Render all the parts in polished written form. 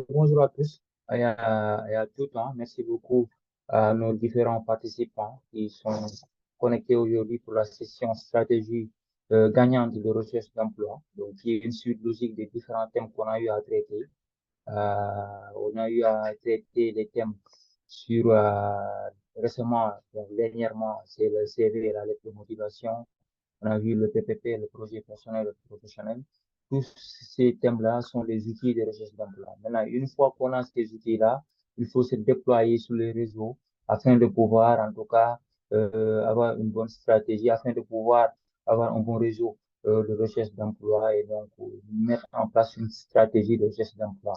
Bonjour à tous et à toutes, hein. Merci beaucoup à nos différents participants qui sont connectés aujourd'hui pour la session stratégie gagnante de recherche d'emploi, donc qui est une suite logique des différents thèmes qu'on a eu à traiter. On a eu à traiter les thèmes sur récemment, donc dernièrement, c'est le CV et la lettre de motivation. On a vu le PPP, le projet personnel et professionnel. Tous ces thèmes-là sont les outils de recherche d'emploi. Maintenant, une fois qu'on a ces outils-là, il faut se déployer sur les réseaux afin de pouvoir, en tout cas, avoir une bonne stratégie, afin de pouvoir avoir un bon réseau de recherche d'emploi et donc mettre en place une stratégie de recherche d'emploi.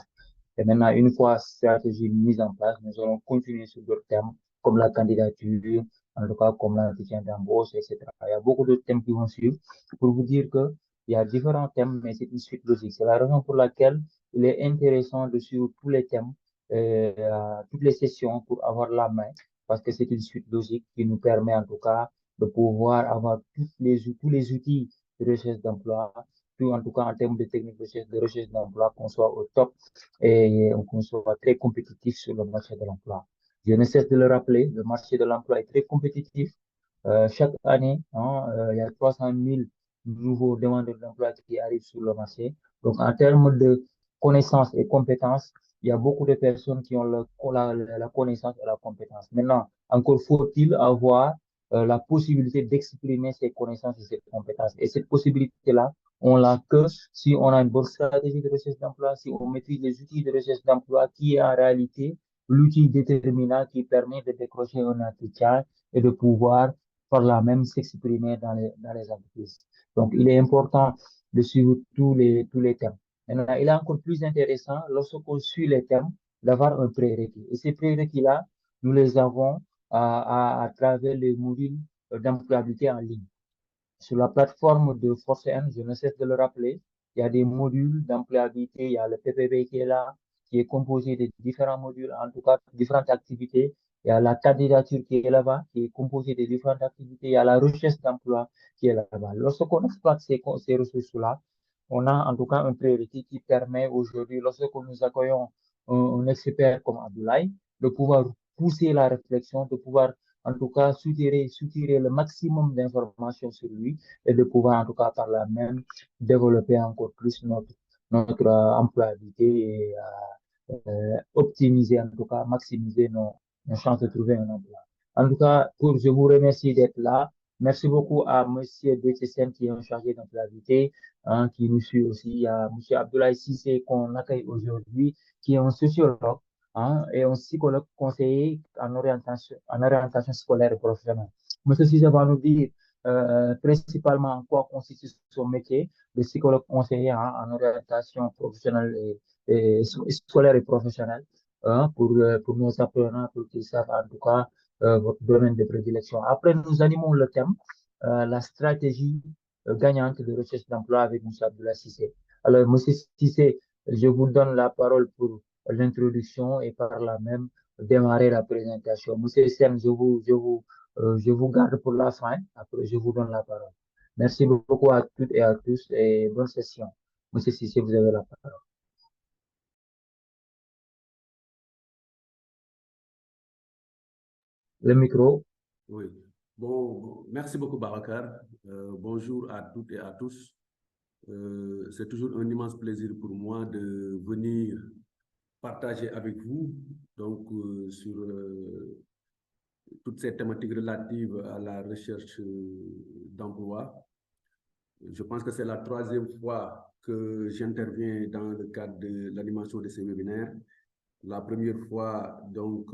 Et maintenant, une fois cette stratégie mise en place, nous allons continuer sur d'autres thèmes comme la candidature, en tout cas comme l'entretien d'embauche, etc. Il y a beaucoup d'autres thèmes qui vont suivre pour vous dire que il y a différents thèmes, mais c'est une suite logique. C'est la raison pour laquelle il est intéressant de suivre tous les thèmes, toutes les sessions pour avoir la main, parce que c'est une suite logique qui nous permet en tout cas de pouvoir avoir tous les outils de recherche d'emploi, tout en tout cas en termes de techniques de recherche d'emploi, qu'on soit au top et qu'on soit très compétitif sur le marché de l'emploi. Je ne cesse de le rappeler, le marché de l'emploi est très compétitif. Chaque année, hein, il y a 300 000 nouveaux demandeurs d'emploi qui arrivent sur le marché. Donc, en termes de connaissances et compétences, il y a beaucoup de personnes qui ont la connaissance et la compétence. Maintenant, encore faut-il avoir la possibilité d'exprimer ces connaissances et ces compétences. Et cette possibilité-là, on l'a que si on a une bonne stratégie de recherche d'emploi, si on maîtrise les outils de recherche d'emploi, qui est en réalité l'outil déterminant qui permet de décrocher un entretien et de pouvoir par là même s'exprimer dans les entreprises. Donc, il est important de suivre tous les thèmes. Maintenant, il est encore plus intéressant, lorsqu'on suit les thèmes, d'avoir un prérequis. Et ces prérequis-là, nous les avons à travers les modules d'employabilité en ligne. Sur la plateforme de ForceN, je ne cesse de le rappeler, il y a des modules d'employabilité, il y a le PPP qui est là, qui est composé de différents modules, en tout cas différentes activités. Il y a la candidature qui est là-bas, qui est composée de différentes activités. Il y a la recherche d'emploi qui est là-bas. Lorsqu'on exploite ces ressources-là, on a en tout cas un prérequis qui permet aujourd'hui, lorsque nous accueillons un expert comme Abdoulaye, de pouvoir pousser la réflexion, de pouvoir en tout cas soutirer le maximum d'informations sur lui et de pouvoir en tout cas par là même développer encore plus notre employabilité et optimiser en tout cas, maximiser nos chances de trouver un emploi. En tout cas, je vous remercie d'être là. Merci beaucoup à Monsieur Détesen qui est en chargé d'employabilité, hein, qui nous suit aussi. Il y a Monsieur Abdoulaye Sissé qu'on accueille aujourd'hui, qui est un sociologue, hein, et un psychologue conseiller en orientation scolaire et professionnelle. Monsieur Cissé va nous dire principalement en quoi consiste son métier de psychologue conseiller, hein, en orientation professionnelle scolaire et professionnelle, hein, pour nos apprenants, pour qu'ils savent en tout cas votre domaine de prédilection. Après, nous animons le thème, la stratégie gagnante de recherche d'emploi avec M. Abdoulaye Sissé. Alors, M. Sissé, je vous donne la parole pour l'introduction et par là même démarrer la présentation. Monsieur Sen, je vous garde pour la fin. Après, je vous donne la parole. Merci beaucoup à toutes et à tous et bonne session. Monsieur Sissé, vous avez la parole. Le micro. Oui. Bon, merci beaucoup, Barakar. Bonjour à toutes et à tous. C'est toujours un immense plaisir pour moi de venir partager avec vous donc, sur toutes ces thématiques relatives à la recherche d'emploi. Je pense que c'est la troisième fois que j'interviens dans le cadre de l'animation de ces webinaires. La première fois, donc,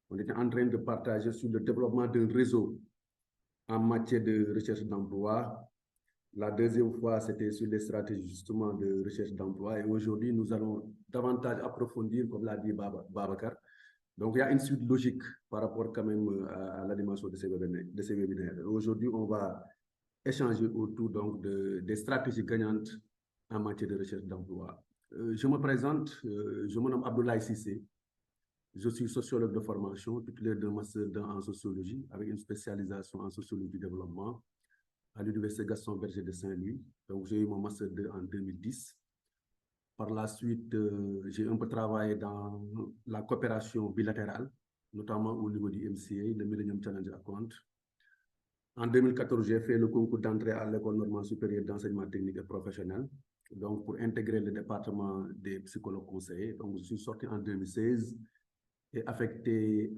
on était en train de partager sur le développement d'un réseau en matière de recherche d'emploi. La deuxième fois, c'était sur les stratégies justement de recherche d'emploi. Et aujourd'hui, nous allons davantage approfondir, comme l'a dit Babacar. Donc, il y a une suite logique par rapport quand même à l'animation de ces webinaires. Aujourd'hui, on va échanger autour donc des stratégies gagnantes en matière de recherche d'emploi. Je me présente, je me nomme Abdoulaye Sissé. Je suis sociologue de formation, titulaire d'un master en sociologie avec une spécialisation en sociologie du développement à l'Université Gaston Berger de Saint-Louis. Donc, j'ai eu mon master 2 en 2010. Par la suite, j'ai un peu travaillé dans la coopération bilatérale, notamment au niveau du MCA, le Millennium Challenge Account. En 2014, j'ai fait le concours d'entrée à l'École normale supérieure d'enseignement technique et professionnel, donc pour intégrer le département des psychologues conseillers. Donc, je suis sorti en 2016 et affecté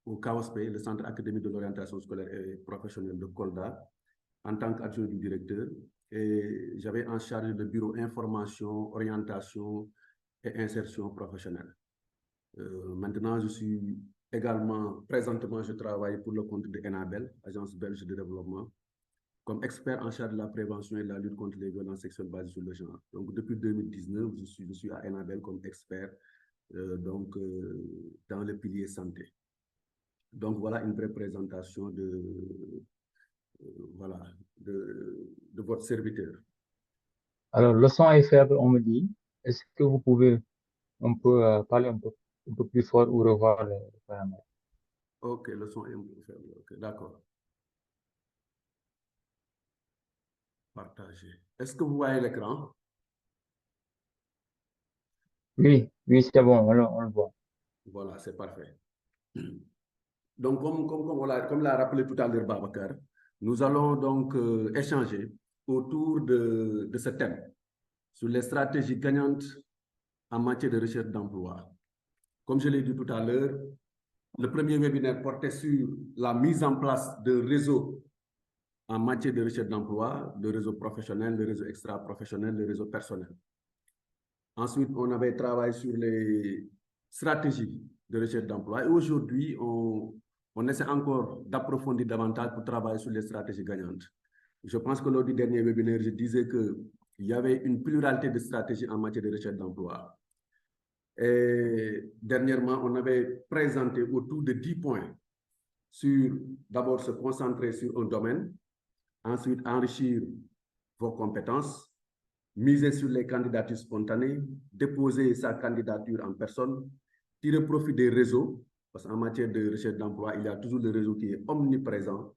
au CAOSP, le Centre académique de l'orientation scolaire et professionnelle de Kolda, en tant qu'adjoint du directeur. Et j'avais en charge le bureau information, orientation et insertion professionnelle. Maintenant, je suis également, présentement, je travaille pour le compte de Enabel, Agence belge de développement, comme expert en charge de la prévention et de la lutte contre les violences sexuelles basées sur le genre. Donc, depuis 2019, je suis à Enabel comme expert dans le pilier santé. Donc, voilà une vraie présentation voilà, de votre serviteur. Alors, le son est faible, on me dit. Est-ce que vous pouvez un peu parler un peu plus fort ou revoir les paramètres? Ok, le son est un peu faible. Ok, d'accord. Partager. Est-ce que vous voyez l'écran? Oui, oui, c'est bon, on le voit. Voilà, c'est parfait. Donc, comme l'a rappelé tout à l'heure Babacar, nous allons donc échanger autour de ce thème sur les stratégies gagnantes en matière de recherche d'emploi. Comme je l'ai dit tout à l'heure, le premier webinaire portait sur la mise en place d'un réseau en matière de recherche d'emploi, le réseau professionnel, le réseau extra-professionnel, le réseau personnel. Ensuite, on avait travaillé sur les stratégies de recherche d'emploi. Et aujourd'hui, on essaie encore d'approfondir davantage pour travailler sur les stratégies gagnantes. Je pense que lors du dernier webinaire, je disais qu'il y avait une pluralité de stratégies en matière de recherche d'emploi. Et dernièrement, on avait présenté autour de 10 points sur d'abord se concentrer sur un domaine, ensuite enrichir vos compétences, miser sur les candidatures spontanées, déposer sa candidature en personne, tirer profit des réseaux, parce qu'en matière de recherche d'emploi, il y a toujours le réseau qui est omniprésent,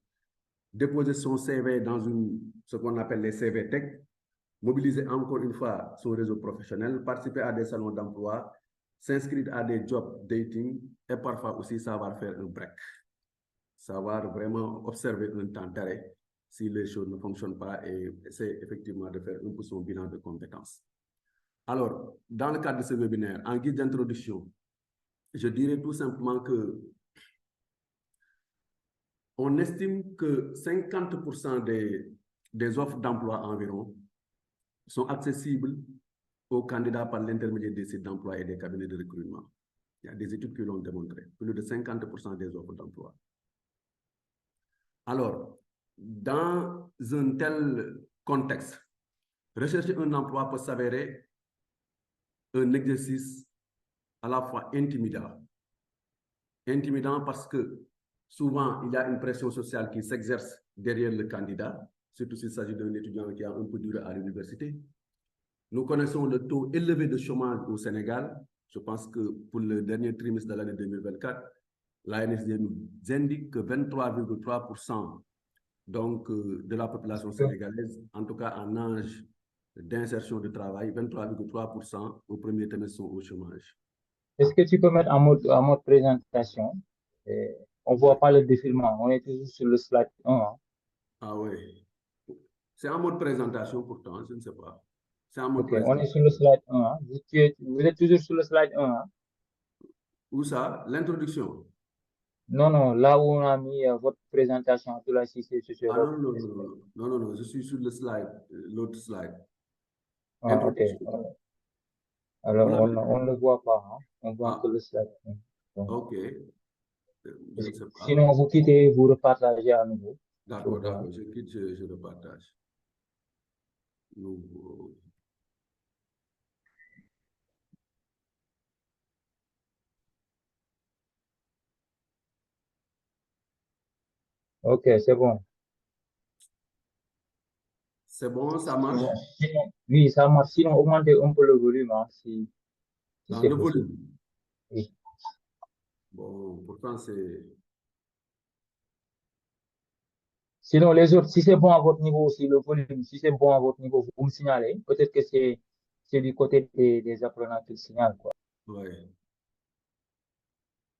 déposer son CV dans ce qu'on appelle les CV Tech, mobiliser encore une fois son réseau professionnel, participer à des salons d'emploi, s'inscrire à des job dating et parfois aussi savoir faire un break. Savoir vraiment observer un temps d'arrêt si les choses ne fonctionnent pas et essayer effectivement de faire un peu son bilan de compétences. Alors, dans le cadre de ce webinaire, en guise d'introduction, je dirais tout simplement que on estime que 50% des offres d'emploi environ sont accessibles aux candidats par l'intermédiaire des sites d'emploi et des cabinets de recrutement. Il y a des études qui l'ont démontré. Plus de 50% des offres d'emploi. Alors, dans un tel contexte, rechercher un emploi peut s'avérer un exercice à la fois intimidant. Intimidant parce que souvent, il y a une pression sociale qui s'exerce derrière le candidat, surtout s'il s'agit d'un étudiant qui a un peu duré à l'université. Nous connaissons le taux élevé de chômage au Sénégal. Je pense que pour le dernier trimestre de l'année 2024, l'ANSD nous indique que 23,3% donc, de la population sénégalaise, en tout cas en âge d'insertion de travail, 23,3% au premier trimestre sont au chômage. Est-ce que tu peux mettre en mode présentation? On ne voit pas le défilement, on est toujours sur le slide 1. Hein. Ah oui. C'est en mode présentation pourtant, je ne sais pas. C'est en mode Ok, on est présentation. sur le slide 1. Hein. Vous êtes toujours sur le slide 1. Hein. Où ça? L'introduction. Non, non, là où on a mis votre présentation, tout là, si c'est Ah sociologue. non, non, non, non, non, non, non, je suis sur le slide, l'autre slide. Ah, ok. Introduction. Vous Alors, l'avez? on ne le voit pas. Hein. On voit que Ah, le slide 1. Donc, ok. Je ne sais pas. sinon, vous quittez, vous repartagez à nouveau pour D'accord, voir. d'accord. Je quitte, je le partage. Nouveau. Ok, c'est bon. C'est bon, ça marche? Oui, ça marche. Sinon, augmentez un peu le volume, hein, si Dans c'est le possible. volume. Oui. Bon, pourtant, c'est... Sinon, les autres, si c'est bon à votre niveau aussi, le volume, si c'est bon à votre niveau, vous me signalez. Peut-être que c'est du côté des apprenants qui signalent, quoi. Ouais.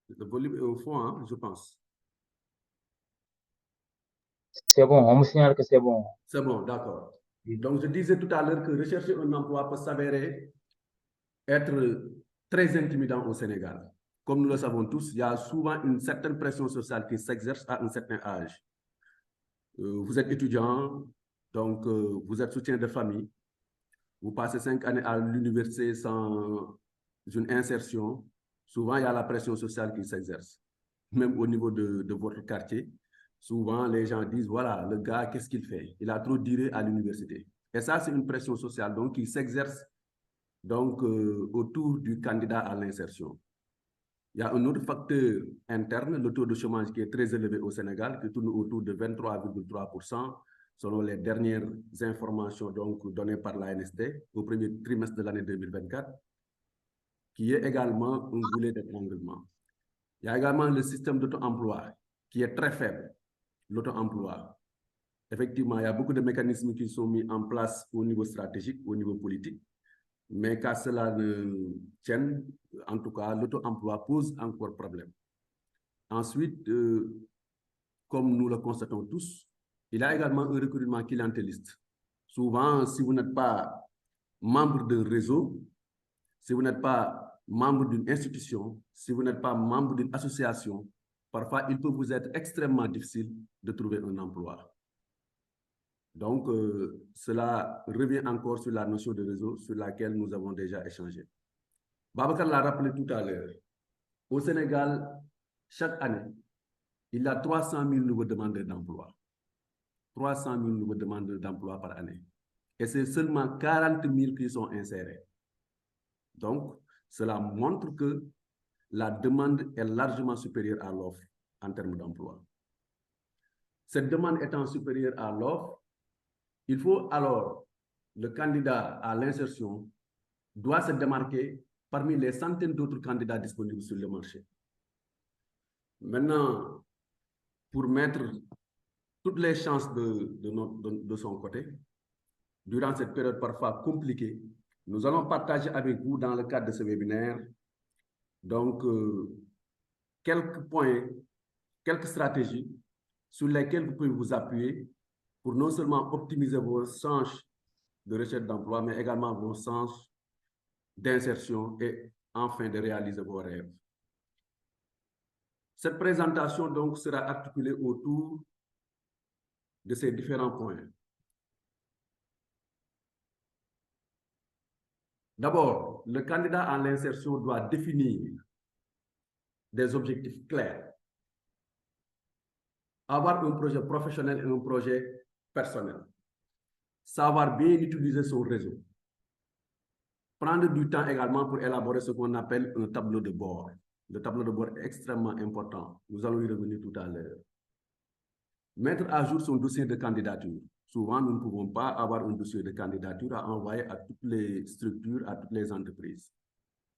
Le volume est au fond, hein, je pense. C'est bon, on me signale que c'est bon. C'est bon, d'accord. Oui. Donc, je disais tout à l'heure que rechercher un emploi peut s'avérer être très intimidant au Sénégal. Comme nous le savons tous, il y a souvent une certaine pression sociale qui s'exerce à un certain âge. Vous êtes étudiant, donc vous êtes soutien de famille. Vous passez 5 années à l'université sans une insertion. Souvent, il y a la pression sociale qui s'exerce. Même au niveau de votre quartier, souvent les gens disent, voilà, le gars, qu'est-ce qu'il fait? Il a trop duré à l'université. Et ça, c'est une pression sociale donc, qui s'exerce donc, autour du candidat à l'insertion. Il y a un autre facteur interne, le taux de chômage qui est très élevé au Sénégal, qui tourne autour de 23,3%, selon les dernières informations donc, données par l'ANSD au premier trimestre de l'année 2024, qui est également un goulet d'étranglement. Il y a également le système d'auto-emploi qui est très faible, l'auto-emploi. Effectivement, il y a beaucoup de mécanismes qui sont mis en place au niveau stratégique, au niveau politique, mais qu'à cela ne tienne, en tout cas, l'auto-emploi pose encore problème. Ensuite, comme nous le constatons tous, il y a également un recrutement clientéliste. Souvent, si vous n'êtes pas membre d'un réseau, si vous n'êtes pas membre d'une institution, si vous n'êtes pas membre d'une association, parfois il peut vous être extrêmement difficile de trouver un emploi. Donc, cela revient encore sur la notion de réseau sur laquelle nous avons déjà échangé. Babacar l'a rappelé tout à l'heure. Au Sénégal, chaque année, il y a 300 000 nouveaux demandeurs d'emploi. 300 000 nouveaux demandeurs d'emploi par année. Et c'est seulement 40 000 qui sont insérés. Donc, cela montre que la demande est largement supérieure à l'offre en termes d'emploi. Cette demande étant supérieure à l'offre, il faut alors, le candidat à l'insertion doit se démarquer parmi les centaines d'autres candidats disponibles sur le marché. Maintenant, pour mettre toutes les chances de son côté, durant cette période parfois compliquée, nous allons partager avec vous dans le cadre de ce webinaire donc quelques points, quelques stratégies sur lesquelles vous pouvez vous appuyer pour non seulement optimiser vos chances de recherche d'emploi, mais également vos chances d'insertion et enfin de réaliser vos rêves. Cette présentation donc sera articulée autour de ces différents points. D'abord, le candidat à l'insertion doit définir des objectifs clairs, avoir un projet professionnel et un projet personnel, savoir bien utiliser son réseau, prendre du temps également pour élaborer ce qu'on appelle un tableau de bord. Le tableau de bord est extrêmement important. Nous allons y revenir tout à l'heure. Mettre à jour son dossier de candidature. Souvent, nous ne pouvons pas avoir un dossier de candidature à envoyer à toutes les structures, à toutes les entreprises.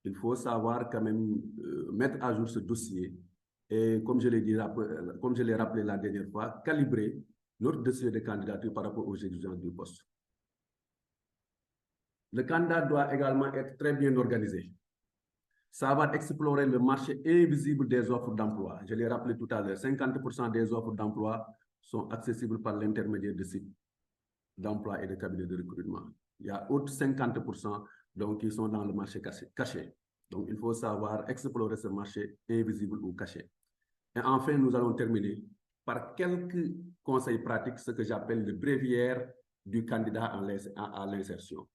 Il faut savoir quand même mettre à jour ce dossier et, comme je l'ai rappelé la dernière fois, calibrer notre dossier de candidature par rapport aux exigences du poste. Le candidat doit également être très bien organisé. Savoir explorer le marché invisible des offres d'emploi. Je l'ai rappelé tout à l'heure, 50% des offres d'emploi sont accessibles par l'intermédiaire de sites d'emploi et de cabinets de recrutement. Il y a autres 50% donc, qui sont dans le marché caché. Donc, il faut savoir explorer ce marché invisible ou caché. Et enfin, nous allons terminer par quelques conseils pratiques, ce que j'appelle le bréviaire du candidat à l'insertion.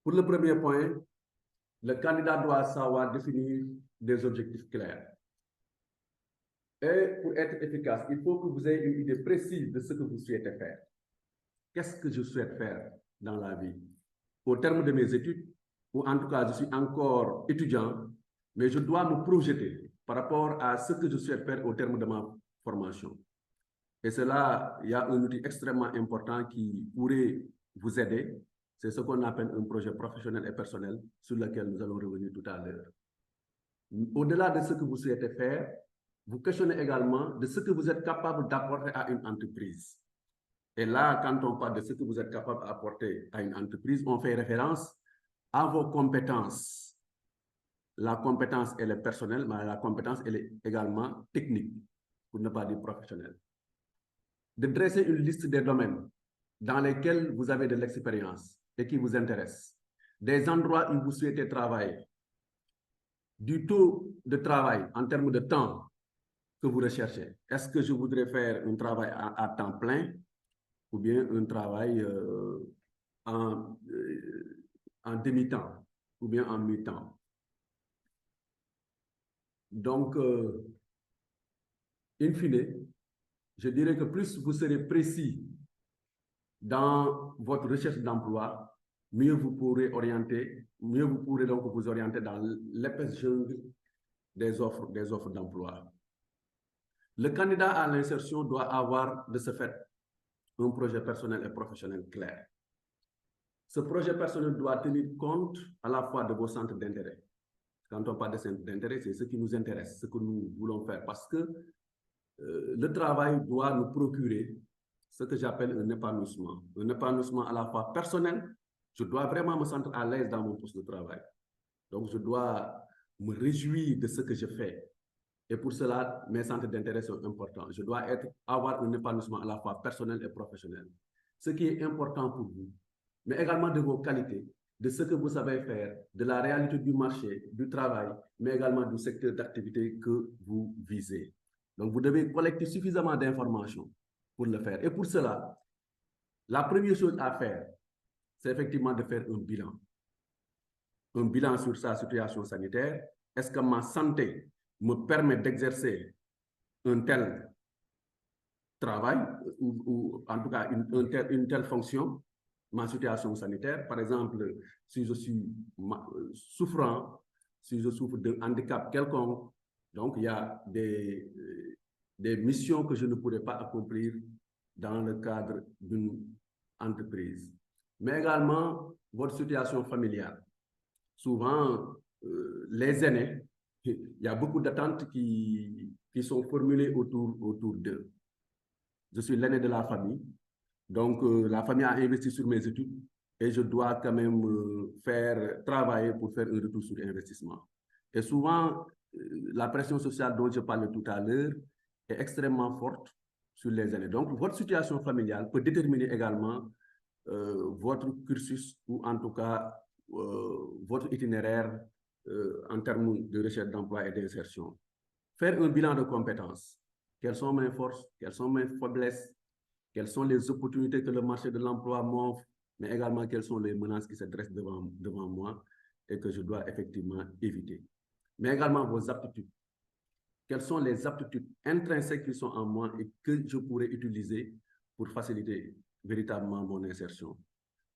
Pour le premier point, le candidat doit savoir définir des objectifs clairs. Et pour être efficace, il faut que vous ayez une idée précise de ce que vous souhaitez faire. Qu'est-ce que je souhaite faire dans la vie? Au terme de mes études, ou en tout cas, je suis encore étudiant, mais je dois me projeter par rapport à ce que je souhaite faire au terme de ma formation. Et cela, il y a un outil extrêmement important qui pourrait vous aider. C'est ce qu'on appelle un projet professionnel et personnel sur lequel nous allons revenir tout à l'heure. Au-delà de ce que vous souhaitez faire, vous questionnez également de ce que vous êtes capable d'apporter à une entreprise. Et là, quand on parle de ce que vous êtes capable d'apporter à une entreprise, on fait référence à vos compétences. La compétence, elle est personnelle, mais la compétence, elle est également technique, pour ne pas dire professionnelle. De dresser une liste des domaines dans lesquels vous avez de l'expérience et qui vous intéressent, des endroits où vous souhaitez travailler, du taux de travail en termes de temps que vous recherchez. Est-ce que je voudrais faire un travail à temps plein ou bien un travail en demi-temps ou bien en mi-temps? Donc, in fine, je dirais que plus vous serez précis dans votre recherche d'emploi, mieux vous pourrez donc vous orienter dans l'épaisse jungle des offres d'emploi. Le candidat à l'insertion doit avoir de ce fait un projet personnel et professionnel clair. Ce projet personnel doit tenir compte à la fois de vos centres d'intérêt. Quand on parle de centres d'intérêt, c'est ce qui nous intéresse, ce que nous voulons faire, parce que le travail doit nous procurer ce que j'appelle un épanouissement à la fois personnel. Je dois vraiment me sentir à l'aise dans mon poste de travail. Donc, je dois me réjouir de ce que je fais. Et pour cela, mes centres d'intérêt sont importants. Je dois avoir un épanouissement à la fois personnel et professionnel. Ce qui est important pour vous, mais également de vos qualités, de ce que vous savez faire, de la réalité du marché, du travail, mais également du secteur d'activité que vous visez. Donc, vous devez collecter suffisamment d'informations pour le faire. Et pour cela, la première chose à faire, c'est effectivement de faire un bilan. Un bilan sur sa situation sanitaire. Est-ce que ma santé me permet d'exercer un tel travail ou en tout cas une telle fonction, ma situation sanitaire? Par exemple, si je suis souffrant, si je souffre d'un handicap quelconque, donc il y a des missions que je ne pourrais pas accomplir dans le cadre d'une entreprise. Mais également, votre situation familiale. Souvent, les aînés, il y a beaucoup d'attentes qui sont formulées autour d'eux. Je suis l'aîné de la famille, donc la famille a investi sur mes études et je dois quand même travailler pour faire un retour sur investissement. Et souvent, la pression sociale dont je parlais tout à l'heure est extrêmement forte sur les aînés. Donc, votre situation familiale peut déterminer également votre cursus ou en tout cas votre itinéraire en termes de recherche d'emploi et d'insertion. Faire un bilan de compétences. Quelles sont mes forces? Quelles sont mes faiblesses? Quelles sont les opportunités que le marché de l'emploi m'offre? Mais également, quelles sont les menaces qui se dressent devant moi et que je dois effectivement éviter. Mais également vos aptitudes. Quelles sont les aptitudes intrinsèques qui sont en moi et que je pourrais utiliser pour faciliter véritablement mon insertion?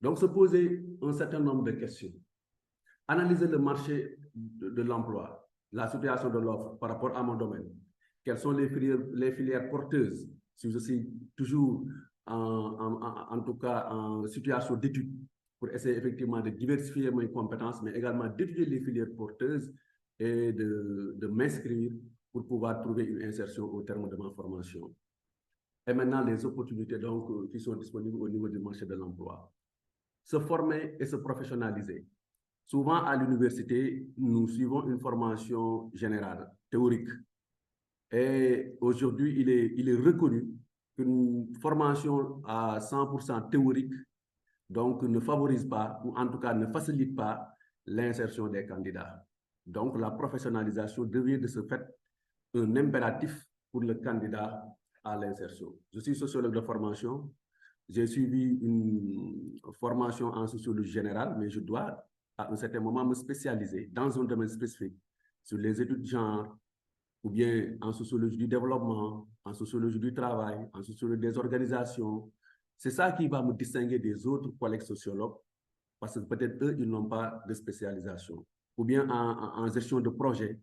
Donc, se poser un certain nombre de questions. Analyser le marché de l'emploi, la situation de l'offre par rapport à mon domaine. Quelles sont les filières porteuses? Si je suis toujours en tout cas en situation d'étude pour essayer effectivement de diversifier mes compétences, mais également d'étudier les filières porteuses et de m'inscrire pour pouvoir trouver une insertion au terme de ma formation. Et maintenant, les opportunités donc, qui sont disponibles au niveau du marché de l'emploi. Se former et se professionnaliser. Souvent, à l'université, nous suivons une formation générale, théorique. Et aujourd'hui, il est reconnu qu'une formation à 100% théorique donc, ne favorise pas, ou en tout cas ne facilite pas l'insertion des candidats. Donc, la professionnalisation devient de ce fait un impératif pour le candidat à l'insertion. Je suis sociologue de formation. J'ai suivi une formation en sociologie générale, mais je dois à un certain moment me spécialiser dans un domaine spécifique sur les études de genre, ou bien en sociologie du développement, en sociologie du travail, en sociologie des organisations. C'est ça qui va me distinguer des autres collègues sociologues, parce que peut-être eux, ils n'ont pas de spécialisation. Ou bien en gestion de projet,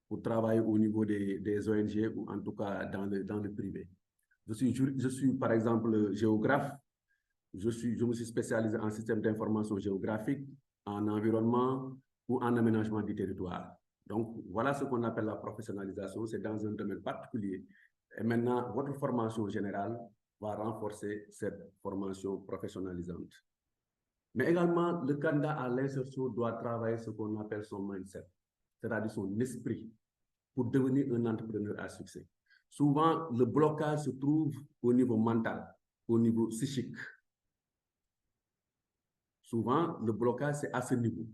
pour travailler au niveau des ONG, ou en tout cas dans le privé. Je suis par exemple géographe. Je me suis spécialisé en système d'information géographique, en environnement ou en aménagement du territoire. Donc, voilà ce qu'on appelle la professionnalisation, c'est dans un domaine particulier. Et maintenant, votre formation générale va renforcer cette formation professionnalisante. Mais également, le candidat à l'insertion doit travailler ce qu'on appelle son mindset, c'est-à-dire son esprit, pour devenir un entrepreneur à succès. Souvent, le blocage se trouve au niveau mental, au niveau psychique. Souvent, le blocage, c'est à ce niveau.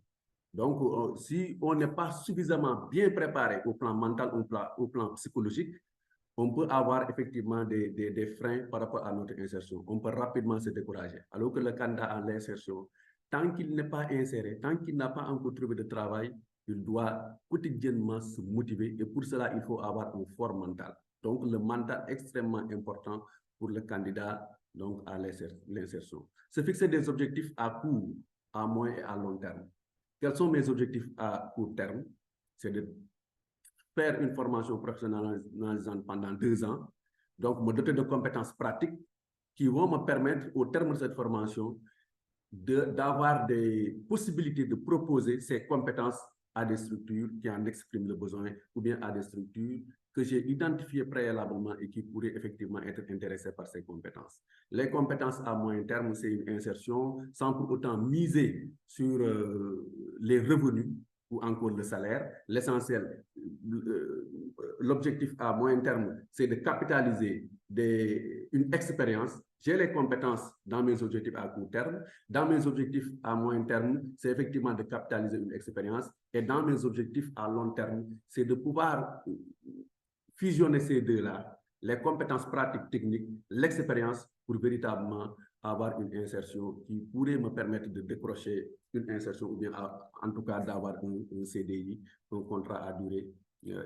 Donc, si on n'est pas suffisamment bien préparé au plan mental, au plan psychologique, on peut avoir effectivement des freins par rapport à notre insertion. On peut rapidement se décourager. Alors que le candidat à l'insertion, tant qu'il n'est pas inséré, tant qu'il n'a pas encore trouvé de travail, il doit quotidiennement se motiver et pour cela, il faut avoir un fort mental. Donc, le mental est extrêmement important pour le candidat donc, à l'insertion. Se fixer des objectifs à court, à moyen et à long terme. Quels sont mes objectifs à court terme? C'est de faire une formation professionnalisante pendant 2 ans, donc me doter de compétences pratiques qui vont me permettre, au terme de cette formation, d'avoir des possibilités de proposer ces compétences à des structures qui en expriment le besoin ou bien à des structures que j'ai identifiées préalablement et qui pourraient effectivement être intéressées par ces compétences. Les compétences à moyen terme, c'est une insertion sans pour autant miser sur les revenus ou encore le salaire. L'essentiel, l'objectif à moyen terme, c'est de capitaliser une expérience. J'ai les compétences dans mes objectifs à court terme. Dans mes objectifs à moyen terme, c'est effectivement de capitaliser une expérience. Et dans mes objectifs à long terme, c'est de pouvoir fusionner ces deux-là, les compétences pratiques techniques, l'expérience, pour véritablement avoir une insertion qui pourrait me permettre de décrocher une insertion ou bien en tout cas d'avoir un CDI, un contrat à durée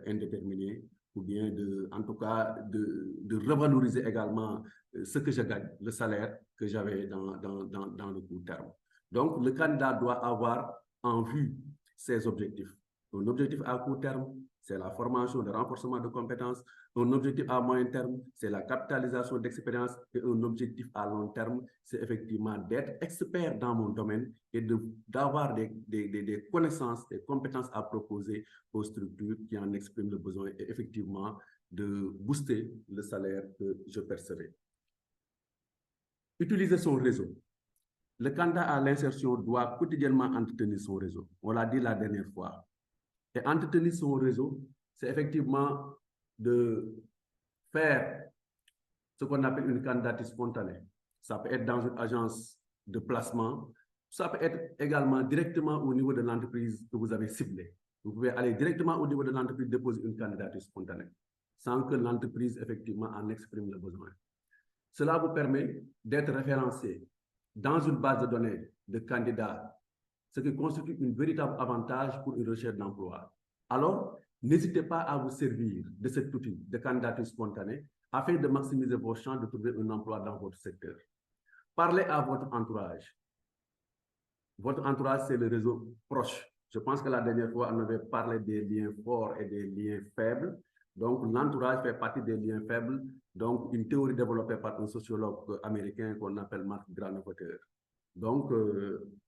indéterminée, ou bien en tout cas de revaloriser également ce que je gagne, le salaire que j'avais dans le court terme. Donc, le candidat doit avoir en vue ses objectifs. Un objectif à court terme, c'est la formation, le renforcement de compétences. Un objectif à moyen terme, c'est la capitalisation d'expérience. Et un objectif à long terme, c'est effectivement d'être expert dans mon domaine et d'avoir des connaissances, des compétences à proposer aux structures qui en expriment le besoin et effectivement de booster le salaire que je percerai. Utiliser son réseau. Le candidat à l'insertion doit quotidiennement entretenir son réseau. On l'a dit la dernière fois. Et entretenir son réseau, c'est effectivement de faire ce qu'on appelle une candidature spontanée. Ça peut être dans une agence de placement, ça peut être également directement au niveau de l'entreprise que vous avez ciblée. Vous pouvez aller directement au niveau de l'entreprise déposer une candidature spontanée, sans que l'entreprise effectivement en exprime le besoin. Cela vous permet d'être référencé dans une base de données de candidats, ce qui constitue un véritable avantage pour une recherche d'emploi. Alors, n'hésitez pas à vous servir de cet outil de candidature spontanée afin de maximiser vos chances de trouver un emploi dans votre secteur. Parlez à votre entourage. Votre entourage, c'est le réseau proche. Je pense que la dernière fois, on avait parlé des liens forts et des liens faibles. Donc, l'entourage fait partie des liens faibles. Donc, une théorie développée par un sociologue américain qu'on appelle Mark Granovetter. Donc,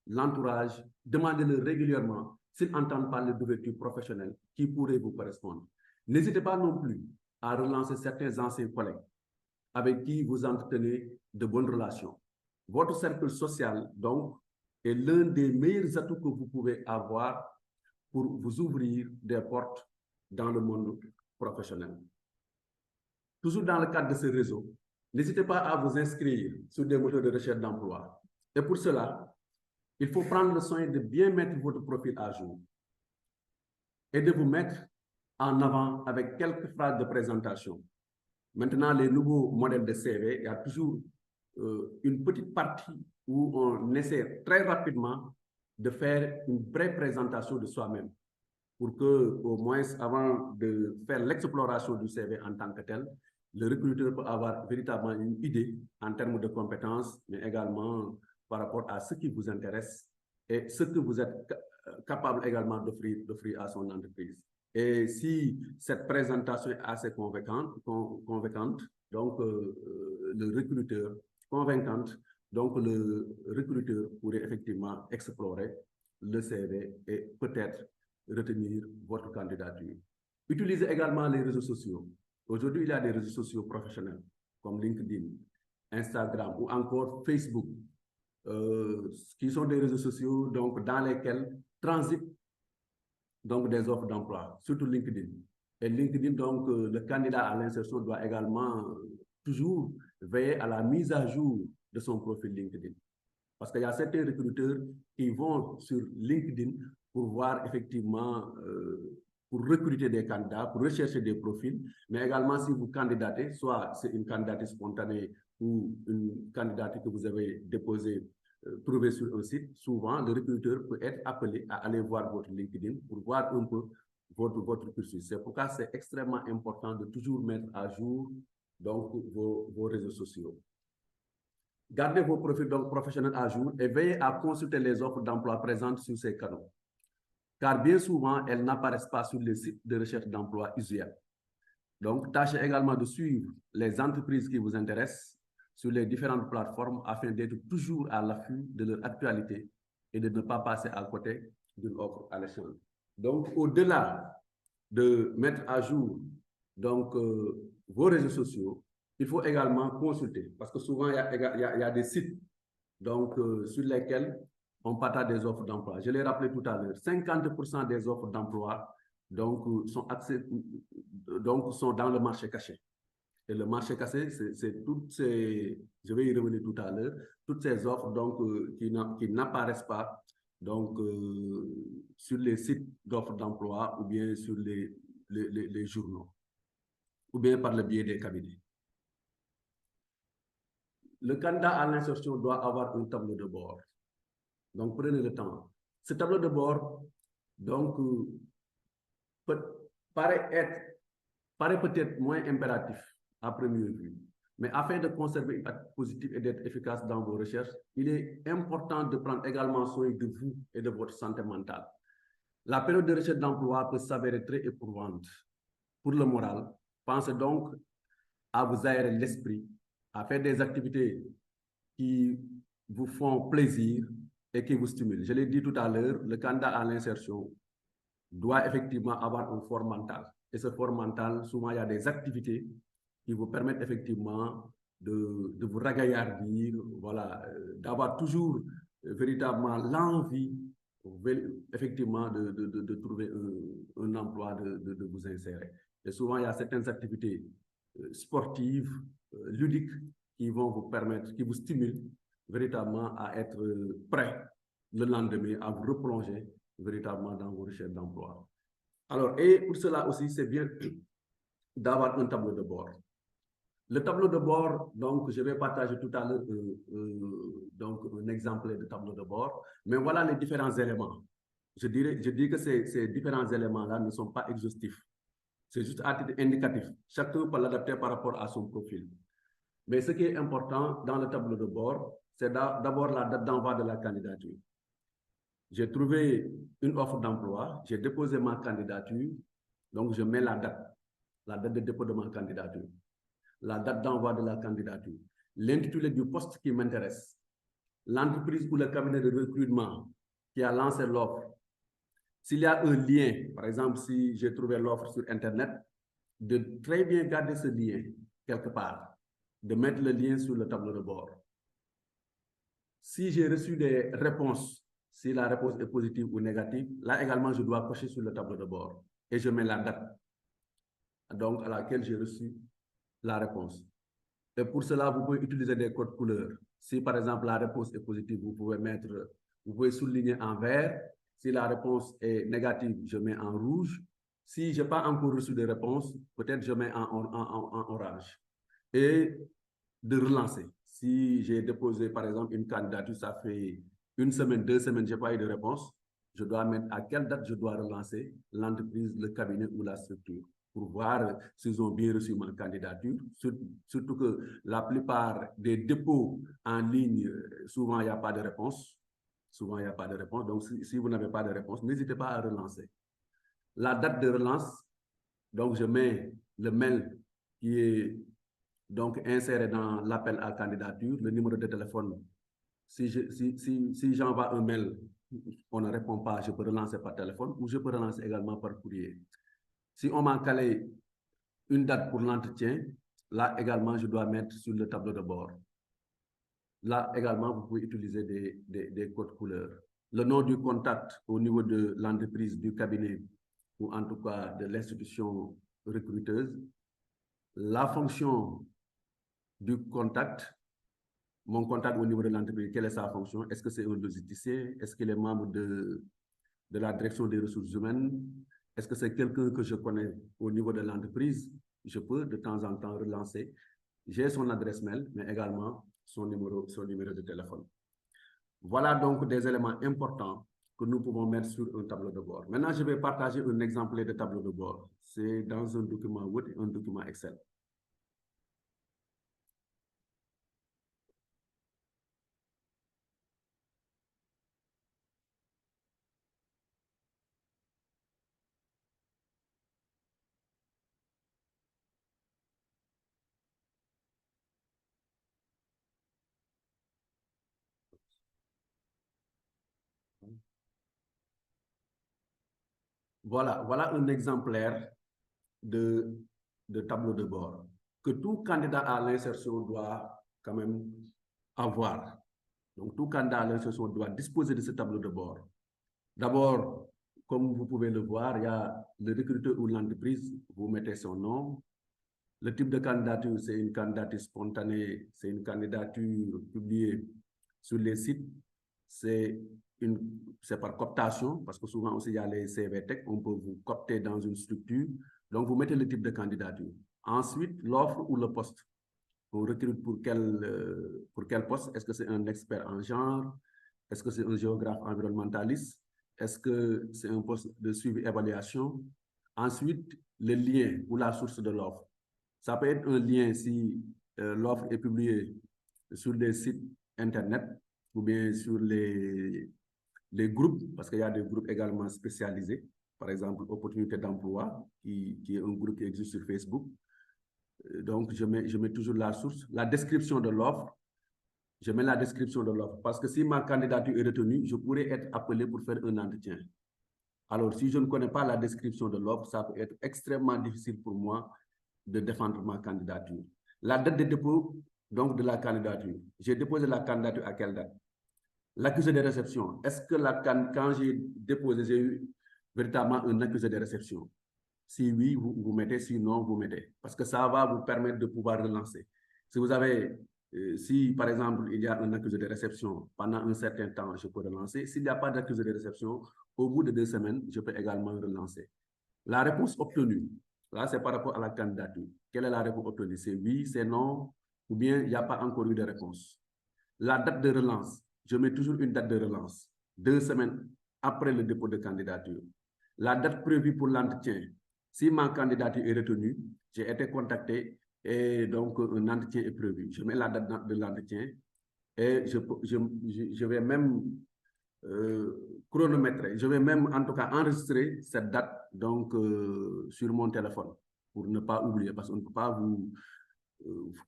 l'entourage, demandez-le régulièrement s'ils entendent parler d'ouverture professionnelle qui pourrait vous correspondre. N'hésitez pas non plus à relancer certains anciens collègues avec qui vous entretenez de bonnes relations. Votre cercle social, donc, est l'un des meilleurs atouts que vous pouvez avoir pour vous ouvrir des portes dans le monde professionnel. Toujours dans le cadre de ce réseau, n'hésitez pas à vous inscrire sur des moteurs de recherche d'emploi. Et pour cela, il faut prendre le soin de bien mettre votre profil à jour et de vous mettre en avant avec quelques phrases de présentation. Maintenant, les nouveaux modèles de CV, il y a toujours une petite partie où on essaie très rapidement de faire une vraie présentation de soi-même pour que, au moins, avant de faire l'exploration du CV en tant que tel, le recruteur peut avoir véritablement une idée en termes de compétences, mais également par rapport à ce qui vous intéresse et ce que vous êtes capable également d'offrir à son entreprise. Et si cette présentation est assez convaincante, donc le recruteur, pourrait effectivement explorer le CV et peut-être retenir votre candidature. Utilisez également les réseaux sociaux. Aujourd'hui, il y a des réseaux sociaux professionnels comme LinkedIn, Instagram ou encore Facebook, qui sont des réseaux sociaux donc, dans lesquels transitent donc, des offres d'emploi, surtout LinkedIn. Et LinkedIn, donc, le candidat à l'insertion doit également toujours veiller à la mise à jour de son profil LinkedIn. Parce qu'il y a certains recruteurs qui vont sur LinkedIn pour voir effectivement, pour recruter des candidats, pour rechercher des profils, mais également si vous candidatez, soit c'est une candidature spontanée ou une candidature que vous avez déposée, trouvée sur un site, souvent le recruteur peut être appelé à aller voir votre LinkedIn pour voir un peu votre cursus. C'est pourquoi c'est extrêmement important de toujours mettre à jour donc, vos réseaux sociaux. Gardez vos profils donc, professionnels à jour et veillez à consulter les offres d'emploi présentes sur ces canaux. Car bien souvent, elles n'apparaissent pas sur les sites de recherche d'emploi usuels. Donc, tâchez également de suivre les entreprises qui vous intéressent sur les différentes plateformes afin d'être toujours à l'affût de leur actualité et de ne pas passer à côté d'une offre à l'échange. Donc, au-delà de mettre à jour donc, vos réseaux sociaux, il faut également consulter, parce que souvent, il y a des sites donc, sur lesquels on partage des offres d'emploi. Je l'ai rappelé tout à l'heure, 50% des offres d'emploi donc, sont dans le marché caché. Et le marché caché, c'est toutes ces, je vais y revenir tout à l'heure, toutes ces offres donc, qui n'apparaissent pas donc, sur les sites d'offres d'emploi ou bien sur les journaux, ou bien par le biais des cabinets. Le candidat à l'insertion doit avoir un tableau de bord. Donc, prenez le temps. Ce tableau de bord, donc, paraît peut-être moins impératif à première vue, mais afin de conserver une attitude positive et d'être efficace dans vos recherches, il est important de prendre également soin de vous et de votre santé mentale. La période de recherche d'emploi peut s'avérer très éprouvante pour le moral. Pensez donc à vous aérer l'esprit, à faire des activités qui vous font plaisir et qui vous stimulent. Je l'ai dit tout à l'heure, le candidat à l'insertion doit effectivement avoir un fort mental. Et ce fort mental, souvent, il y a des activités qui vous permettent effectivement de vous ragaillardir, voilà, d'avoir toujours véritablement l'envie, effectivement, de trouver un emploi, de vous insérer. Et souvent, il y a certaines activités sportives, ludiques, qui vont vous permettre, qui vous stimulent véritablement à être prêt le lendemain, à vous replonger véritablement dans vos recherches d'emploi. Alors, et pour cela aussi, c'est bien d'avoir un tableau de bord. Le tableau de bord, donc, je vais partager tout à l'heure donc un exemple de tableau de bord, mais voilà les différents éléments. Je dis que ces différents éléments-là ne sont pas exhaustifs. C'est juste à titre indicatif. Chacun peut l'adapter par rapport à son profil. Mais ce qui est important dans le tableau de bord, c'est d'abord la date d'envoi de la candidature. J'ai trouvé une offre d'emploi, j'ai déposé ma candidature, donc je mets la date de dépôt de ma candidature, la date d'envoi de la candidature, l'intitulé du poste qui m'intéresse, l'entreprise ou le cabinet de recrutement qui a lancé l'offre. S'il y a un lien, par exemple, si j'ai trouvé l'offre sur Internet, de très bien garder ce lien quelque part, de mettre le lien sur le tableau de bord. Si j'ai reçu des réponses, si la réponse est positive ou négative, là également, je dois cocher sur le tableau de bord et je mets la date donc à laquelle j'ai reçu la réponse. Et pour cela, vous pouvez utiliser des codes couleurs. Si par exemple la réponse est positive, vous pouvez souligner en vert. Si la réponse est négative, je mets en rouge. Si je n'ai pas encore reçu de réponse, peut-être je mets en orange. Et de relancer. Si j'ai déposé, par exemple, une candidature, ça fait 1 semaine, 2 semaines, je n'ai pas eu de réponse, je dois mettre à quelle date je dois relancer l'entreprise, le cabinet ou la structure pour voir s'ils ont bien reçu ma candidature. Surtout que la plupart des dépôts en ligne, souvent, il n'y a pas de réponse. Souvent, il n'y a pas de réponse. Donc, si vous n'avez pas de réponse, n'hésitez pas à relancer. La date de relance, donc je mets le mail qui est donc inséré dans l'appel à candidature, le numéro de téléphone. Si j'envoie un mail, on ne répond pas, je peux relancer par téléphone ou je peux relancer également par courrier. Si on m'a calé une date pour l'entretien, là également, je dois mettre sur le tableau de bord. Là également, vous pouvez utiliser des codes couleurs. Le nom du contact au niveau de l'entreprise, du cabinet, ou en tout cas de l'institution recruteuse. La fonction du contact, mon contact au niveau de l'entreprise, quelle est sa fonction? Est-ce que c'est un logisticien? Est-ce qu'il est membre de la direction des ressources humaines? Est-ce que c'est quelqu'un que je connais au niveau de l'entreprise? Je peux de temps en temps relancer. J'ai son adresse mail, mais également son numéro de téléphone. Voilà donc des éléments importants que nous pouvons mettre sur un tableau de bord. Maintenant, je vais partager un exemplaire de tableau de bord. C'est dans un document Word et un document Excel. Voilà un exemplaire de tableau de bord que tout candidat à l'insertion doit quand même avoir. Donc, tout candidat à l'insertion doit disposer de ce tableau de bord. D'abord, comme vous pouvez le voir, il y a le recruteur ou l'entreprise, vous mettez son nom. Le type de candidature, c'est une candidature spontanée, c'est une candidature publiée sur les sites. C'est par cooptation, parce que souvent aussi il y a les CVTech, on peut vous coopter dans une structure. Donc, vous mettez le type de candidature. Ensuite, l'offre ou le poste. On recrute pour quel poste? Est-ce que c'est un expert en genre? Est-ce que c'est un géographe environnementaliste? Est-ce que c'est un poste de suivi-évaluation? Ensuite, le lien ou la source de l'offre. Ça peut être un lien si l'offre est publiée sur des sites Internet ou bien sur les groupes, parce qu'il y a des groupes également spécialisés. Par exemple, Opportunité d'emploi, qui est un groupe qui existe sur Facebook. Donc, je mets toujours la source. La description de l'offre, je mets la description de l'offre. Parce que si ma candidature est retenue, je pourrais être appelé pour faire un entretien. Alors, si je ne connais pas la description de l'offre, ça peut être extrêmement difficile pour moi de défendre ma candidature. La date de dépôt, donc, de la candidature. J'ai déposé la candidature à quelle date? L'accusé de réception. Est-ce que quand j'ai déposé, j'ai eu véritablement un accusé de réception? Si oui, vous mettez, si non, vous mettez. Parce que ça va vous permettre de pouvoir relancer. Si vous avez, si par exemple, il y a un accusé de réception pendant un certain temps, je peux relancer. S'il n'y a pas d'accusé de réception, au bout de 2 semaines, je peux également relancer. La réponse obtenue, là, c'est par rapport à la candidature. Quelle est la réponse obtenue? C'est oui, c'est non, ou bien il n'y a pas encore eu de réponse. La date de relance, je mets toujours une date de relance, 2 semaines après le dépôt de candidature. La date prévue pour l'entretien, si ma candidature est retenue, j'ai été contacté et donc un entretien est prévu. Je mets la date de l'entretien et je vais même chronométrer, je vais même en tout cas enregistrer cette date donc, sur mon téléphone pour ne pas oublier, parce qu'on ne peut pas vous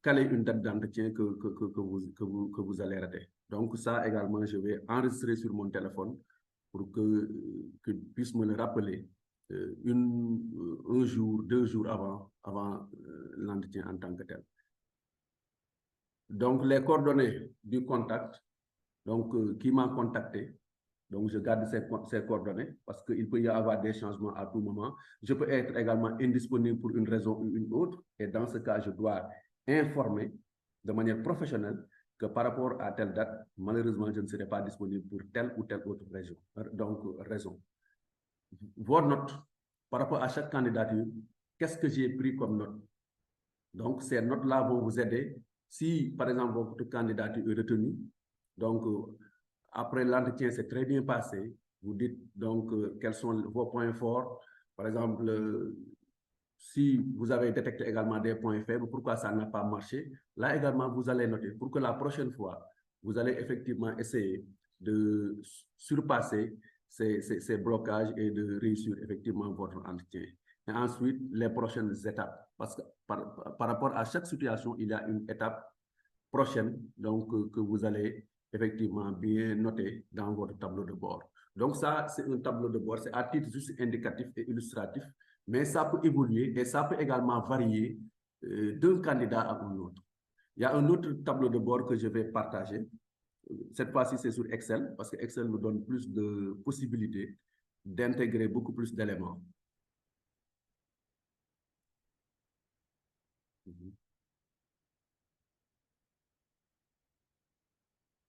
caler une date d'entretien que vous allez rater. Donc ça également, je vais enregistrer sur mon téléphone pour que puisse me le rappeler un jour, 2 jours avant l'entretien en tant que tel. Donc les coordonnées du contact, donc qui m'a contacté, donc je garde ces coordonnées parce qu'il peut y avoir des changements à tout moment. Je peux être également indisponible pour une raison ou une autre et dans ce cas, je dois informer de manière professionnelle que par rapport à telle date, malheureusement, je ne serai pas disponible pour telle ou telle autre raison. Vos notes par rapport à chaque candidature, qu'est-ce que j'ai pris comme note? Donc, ces notes-là vont vous aider. Si, par exemple, votre candidature est retenue, donc, après l'entretien, c'est très bien passé, vous dites donc quels sont vos points forts. Par exemple, si vous avez détecté également des points faibles, pourquoi ça n'a pas marché, là également, vous allez noter pour que la prochaine fois, vous allez effectivement essayer de surpasser ces blocages et de réussir effectivement votre entretien. Et ensuite, les prochaines étapes. Parce que par rapport à chaque situation, il y a une étape prochaine donc, que vous allez effectivement bien noter dans votre tableau de bord. Donc ça, c'est un tableau de bord, c'est à titre juste indicatif et illustratif, mais ça peut évoluer et ça peut également varier d'un candidat à un autre. Il y a un autre tableau de bord que je vais partager. Cette fois-ci, c'est sur Excel, parce que Excel nous donne plus de possibilités d'intégrer beaucoup plus d'éléments.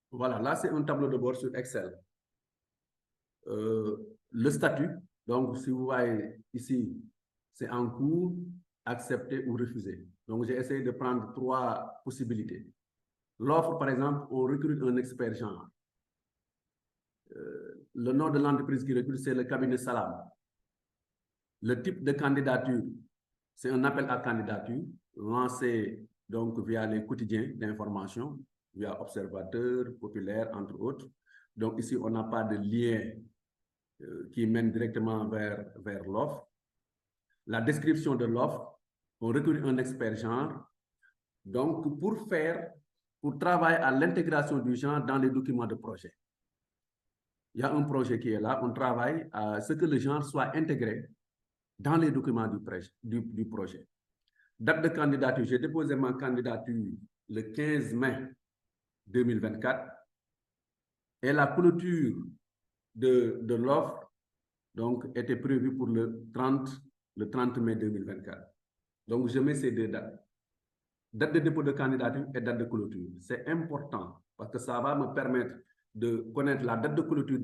Voilà, là, c'est un tableau de bord sur Excel. Le statut, donc si vous voyez ici, c'est en cours, accepté ou refusé. Donc, j'ai essayé de prendre 3 possibilités. L'offre, par exemple, on recrute un expert genre. Le nom de l'entreprise qui recrute, c'est le cabinet Salam. Le type de candidature, c'est un appel à candidature lancé donc via les quotidiens d'information, via Observateur, Populaire, entre autres. Donc ici, on n'a pas de lien qui mène directement vers l'offre. La description de l'offre, on recrute un expert genre. Donc, pour travailler à l'intégration du genre dans les documents de projet. Il y a un projet qui est là, on travaille à ce que le genre soit intégré dans les documents du projet. Date de candidature, j'ai déposé ma candidature le 15 mai 2024 et la clôture de l'offre donc était prévue pour le 30 mai 2024. Donc, je mets ces 2 dates. Date de dépôt de candidature et date de clôture. C'est important parce que ça va me permettre de connaître la date de clôture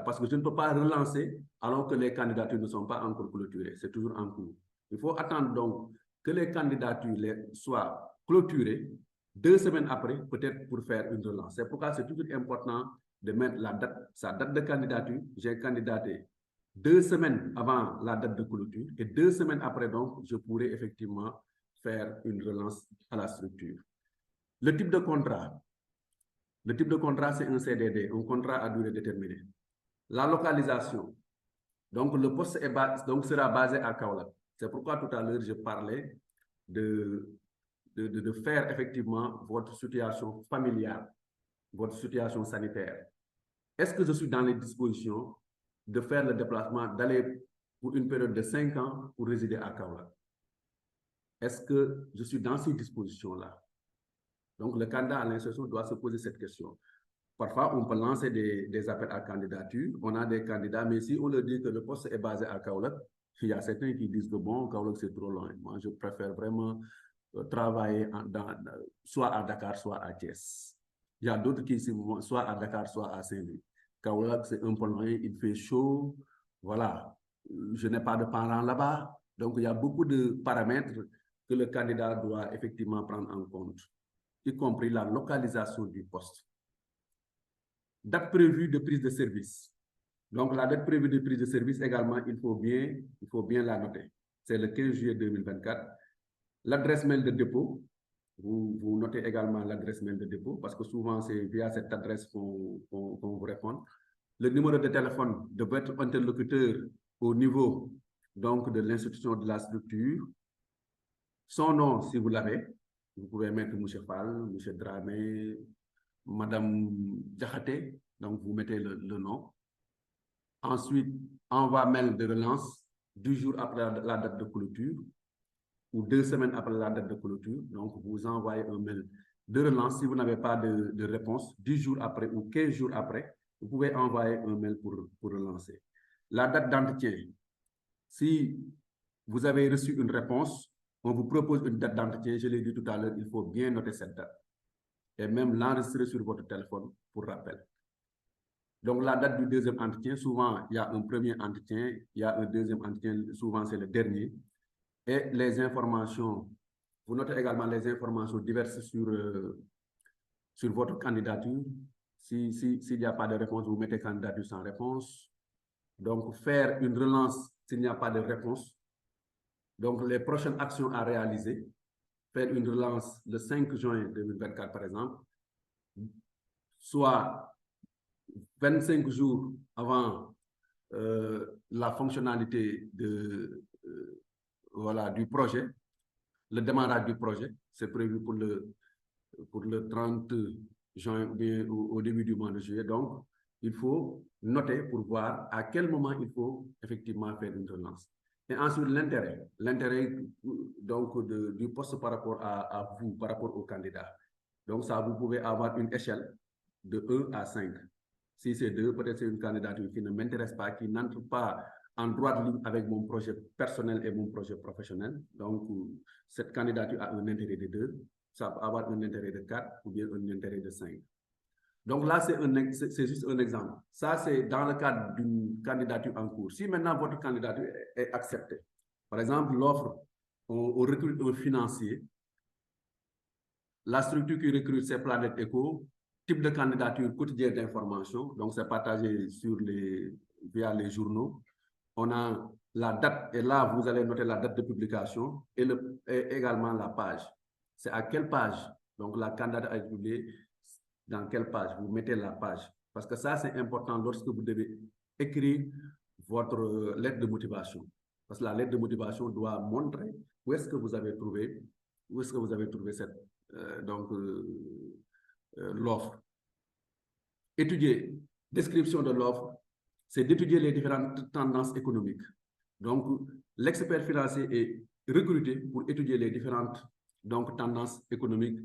parce que je ne peux pas relancer alors que les candidatures ne sont pas encore clôturées. C'est toujours en cours. Il faut attendre donc que les candidatures soient clôturées 2 semaines après, peut-être pour faire une relance. C'est pourquoi c'est toujours important de mettre sa date de candidature. J'ai candidaté 2 semaines avant la date de clôture et 2 semaines après, donc, je pourrais effectivement faire une relance à la structure. Le type de contrat. Le type de contrat, c'est un CDD, un contrat à durée déterminée. La localisation. Donc, le poste sera basé à Kaolack. C'est pourquoi tout à l'heure, je parlais de faire effectivement votre situation familiale, votre situation sanitaire. Est-ce que je suis dans les dispositions de faire le déplacement, d'aller pour une période de 5 ans pour résider à Kaolack? Est-ce que je suis dans ces dispositions-là? Donc, le candidat à l'insertion doit se poser cette question. Parfois, on peut lancer des appels à candidature. On a des candidats, mais si on leur dit que le poste est basé à Kaolack, il y a certains qui disent que bon, Kaolack, c'est trop loin. Moi, je préfère vraiment travailler soit à Dakar, soit à Thiès. Il y a d'autres qui sont soit à Dakar, soit à Saint-Louis. Kaolack, c'est un peu loin, il fait chaud. Voilà. Je n'ai pas de parents là-bas. Donc, il y a beaucoup de paramètres que le candidat doit effectivement prendre en compte, y compris la localisation du poste. Date prévue de prise de service. Donc, la date prévue de prise de service également, il faut bien la noter. C'est le 15 juillet 2024. L'adresse mail de dépôt, vous notez également l'adresse mail de dépôt parce que souvent, c'est via cette adresse qu'on vous répond. Le numéro de téléphone de votre interlocuteur au niveau donc, de l'institution de la structure. Son nom, si vous l'avez, vous pouvez mettre M. Fall, M. Dramé, Madame Diakhaté, donc vous mettez le nom. Ensuite, envoi mail de relance 2 jours après la date de clôture ou 2 semaines après la date de clôture. Donc, vous envoyez un mail de relance. Si vous n'avez pas de réponse, 10 jours après ou 15 jours après, vous pouvez envoyer un mail pour relancer. La date d'entretien. Si vous avez reçu une réponse, on vous propose une date d'entretien. Je l'ai dit tout à l'heure, il faut bien noter cette date et même l'enregistrer sur votre téléphone pour rappel. Donc, la date du deuxième entretien, souvent, il y a un premier entretien, il y a un deuxième entretien, souvent, c'est le dernier. Et les informations, vous notez également les informations diverses sur votre candidature. S'il n'y a pas de réponse, vous mettez candidature sans réponse. Donc, faire une relance s'il n'y a pas de réponse. Donc, les prochaines actions à réaliser, faire une relance le 5 juin 2024, par exemple, soit 25 jours avant la fonctionnalité du projet, le démarrage du projet, c'est prévu pour le 30 juin ou bien au début du mois de juillet. Donc, il faut noter pour voir à quel moment il faut effectivement faire une relance. Et ensuite, l'intérêt donc du poste par rapport à vous, par rapport au candidat. Donc, ça, vous pouvez avoir une échelle de 1 à 5. Si c'est 2, peut-être c'est une candidature qui ne m'intéresse pas, qui n'entre pas en droite ligne avec mon projet personnel et mon projet professionnel. Donc, cette candidature a un intérêt de 2, ça peut avoir un intérêt de 4 ou bien un intérêt de 5. Donc là, c'est juste un exemple. Ça, c'est dans le cadre d'une candidature en cours. Si maintenant votre candidature est acceptée, par exemple, l'offre, on recrute un financier, la structure qui recrute, c'est Planète Eco, type de candidature quotidien d'information, donc c'est partagé via les journaux. On a la date, et là, vous allez noter la date de publication et également la page. C'est à quelle page? Donc, la candidature est publiée dans quelle page? Vous mettez la page. Parce que ça, c'est important lorsque vous devez écrire votre lettre de motivation. Parce que la lettre de motivation doit montrer où est-ce que vous avez trouvé, cette, l'offre. Étudier, description de l'offre, c'est d'étudier les différentes tendances économiques. Donc, l'expert financier est recruté pour étudier les différentes tendances économiques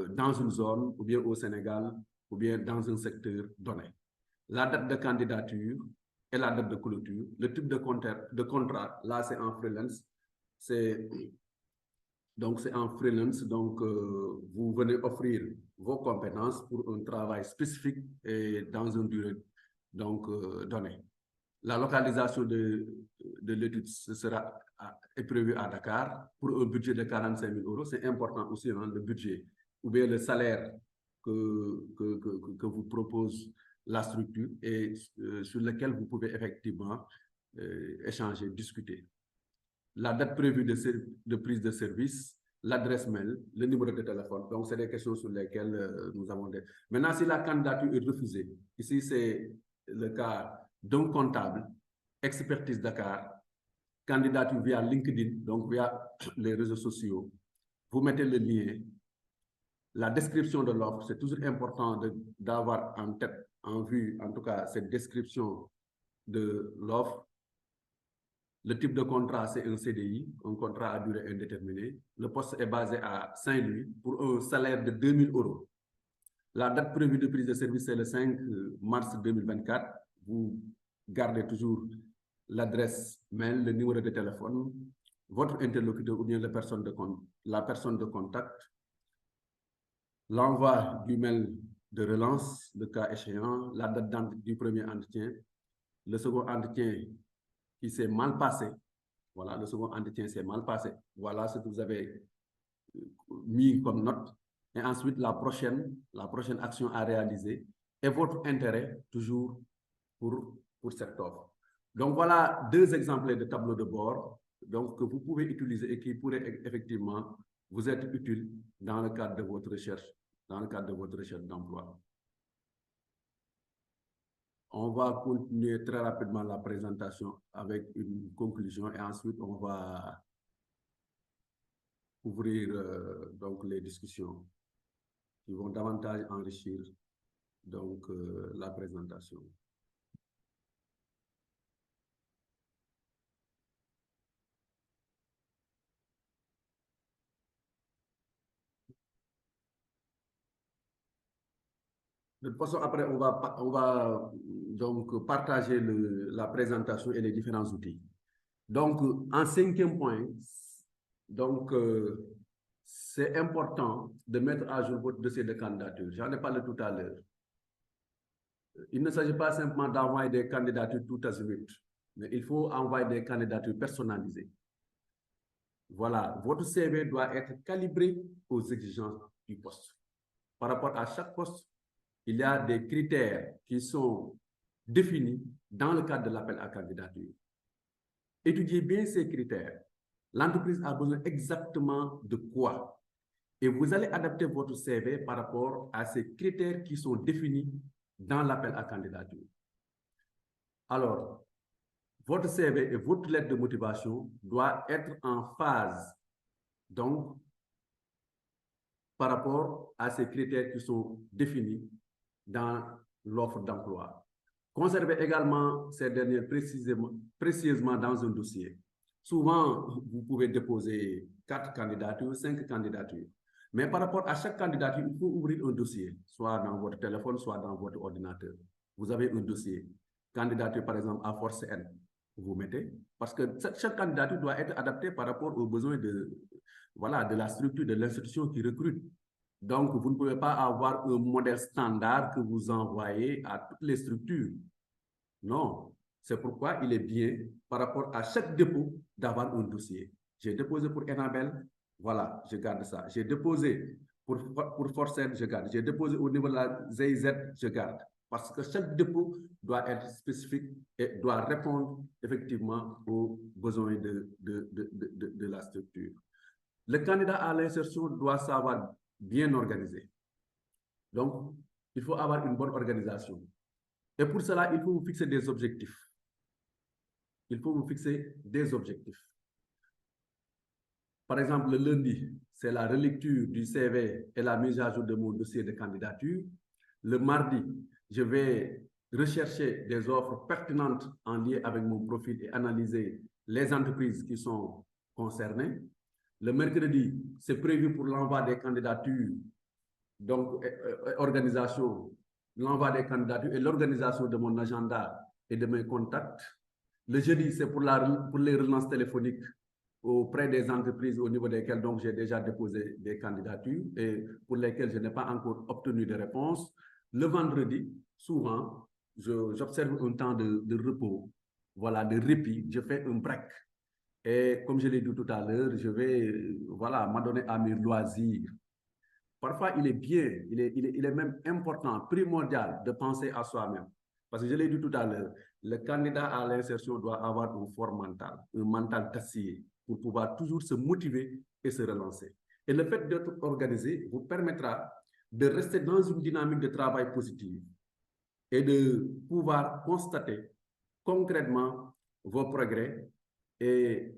dans une zone, ou bien au Sénégal, ou bien dans un secteur donné. La date de candidature et la date de clôture, le type de contrat, là c'est en freelance, c'est en freelance, donc vous venez offrir vos compétences pour un travail spécifique et dans une durée donnée. La localisation de l'étude est prévue à Dakar pour un budget de 45 000 euros. C'est important aussi, hein, le budget ou bien le salaire que vous propose la structure et sur lequel vous pouvez effectivement échanger, discuter. La date prévue de prise de service, l'adresse mail, le numéro de téléphone. Donc, c'est des questions sur lesquelles nous avons des... Maintenant, si la candidature est refusée, ici, c'est le cas d'un comptable, expertise Dakar, candidature via LinkedIn, donc via les réseaux sociaux. Vous mettez le lien. La description de l'offre, c'est toujours important d'avoir en tête, en vue, en tout cas, cette description de l'offre. Le type de contrat, c'est un CDI, un contrat à durée indéterminée. Le poste est basé à Saint-Louis pour un salaire de 2 000 euros. La date prévue de prise de service, c'est le 5 mars 2024. Vous gardez toujours l'adresse mail, le numéro de téléphone, votre interlocuteur ou bien la personne de contact, l'envoi du mail de relance, le cas échéant, la date du premier entretien, le second entretien qui s'est mal passé. Voilà, le second entretien s'est mal passé. Voilà ce que vous avez mis comme note. Et ensuite, la prochaine action à réaliser et votre intérêt toujours pour cette offre. Donc, voilà 2 exemples de tableau de bord donc, que vous pouvez utiliser et qui pourraient effectivement vous être utiles dans le cadre de votre recherche, d'emploi. On va continuer très rapidement la présentation avec une conclusion et ensuite on va ouvrir donc les discussions qui vont davantage enrichir donc la présentation. De toute façon, après, on va donc partager la présentation et les différents outils. Donc, en 5e point, donc, c'est important de mettre à jour votre dossier de candidature. J'en ai parlé tout à l'heure. Il ne s'agit pas simplement d'envoyer des candidatures tout azimut, mais il faut envoyer des candidatures personnalisées. Voilà, votre CV doit être calibré aux exigences du poste. Par rapport à chaque poste, il y a des critères qui sont définis dans le cadre de l'appel à candidature. Étudiez bien ces critères. L'entreprise a besoin exactement de quoi? Et vous allez adapter votre CV par rapport à ces critères qui sont définis dans l'appel à candidature. Alors, votre CV et votre lettre de motivation doivent être en phase, donc, par rapport à ces critères qui sont définis dans l'offre d'emploi. Conservez également ces dernières précisément dans un dossier. Souvent, vous pouvez déposer 4 candidatures, 5 candidatures. Mais par rapport à chaque candidature, il faut ouvrir un dossier, soit dans votre téléphone, soit dans votre ordinateur. Vous avez un dossier. Candidature, par exemple, à force N, vous mettez. Parce que chaque candidature doit être adaptée par rapport aux besoins voilà, de la structure, de l'institution qui recrute. Donc, vous ne pouvez pas avoir un modèle standard que vous envoyez à toutes les structures. Non. C'est pourquoi il est bien, par rapport à chaque dépôt, d'avoir un dossier. J'ai déposé pour Enabel, voilà, je garde ça. J'ai déposé pour Forced, je garde. J'ai déposé au niveau de la ZIZ, je garde. Parce que chaque dépôt doit être spécifique et doit répondre effectivement aux besoins de la structure. Le candidat à l'insertion doit savoir bien organiser. Donc, il faut avoir une bonne organisation. Et pour cela, il faut vous fixer des objectifs. Il faut vous fixer des objectifs. Par exemple, le lundi, c'est la relecture du CV et la mise à jour de mon dossier de candidature. Le mardi, je vais rechercher des offres pertinentes en lien avec mon profil et analyser les entreprises qui sont concernées. Le mercredi, c'est prévu pour l'envoi des candidatures, donc organisation, l'envoi des candidatures et l'organisation de mon agenda et de mes contacts. Le jeudi, c'est pour les relances téléphoniques auprès des entreprises au niveau desquelles donc j'ai déjà déposé des candidatures et pour lesquelles je n'ai pas encore obtenu de réponse. Le vendredi, souvent, j'observe un temps de repos, voilà, de répit, je fais un break. Et comme je l'ai dit tout à l'heure, je vais voilà, m'adonner à mes loisirs. Parfois, il est bien, il est même important, primordial de penser à soi-même. Parce que je l'ai dit tout à l'heure, le candidat à l'insertion doit avoir un fort mental, un mental d'acier pour pouvoir toujours se motiver et se relancer. Et le fait d'être organisé vous permettra de rester dans une dynamique de travail positive et de pouvoir constater concrètement vos progrès et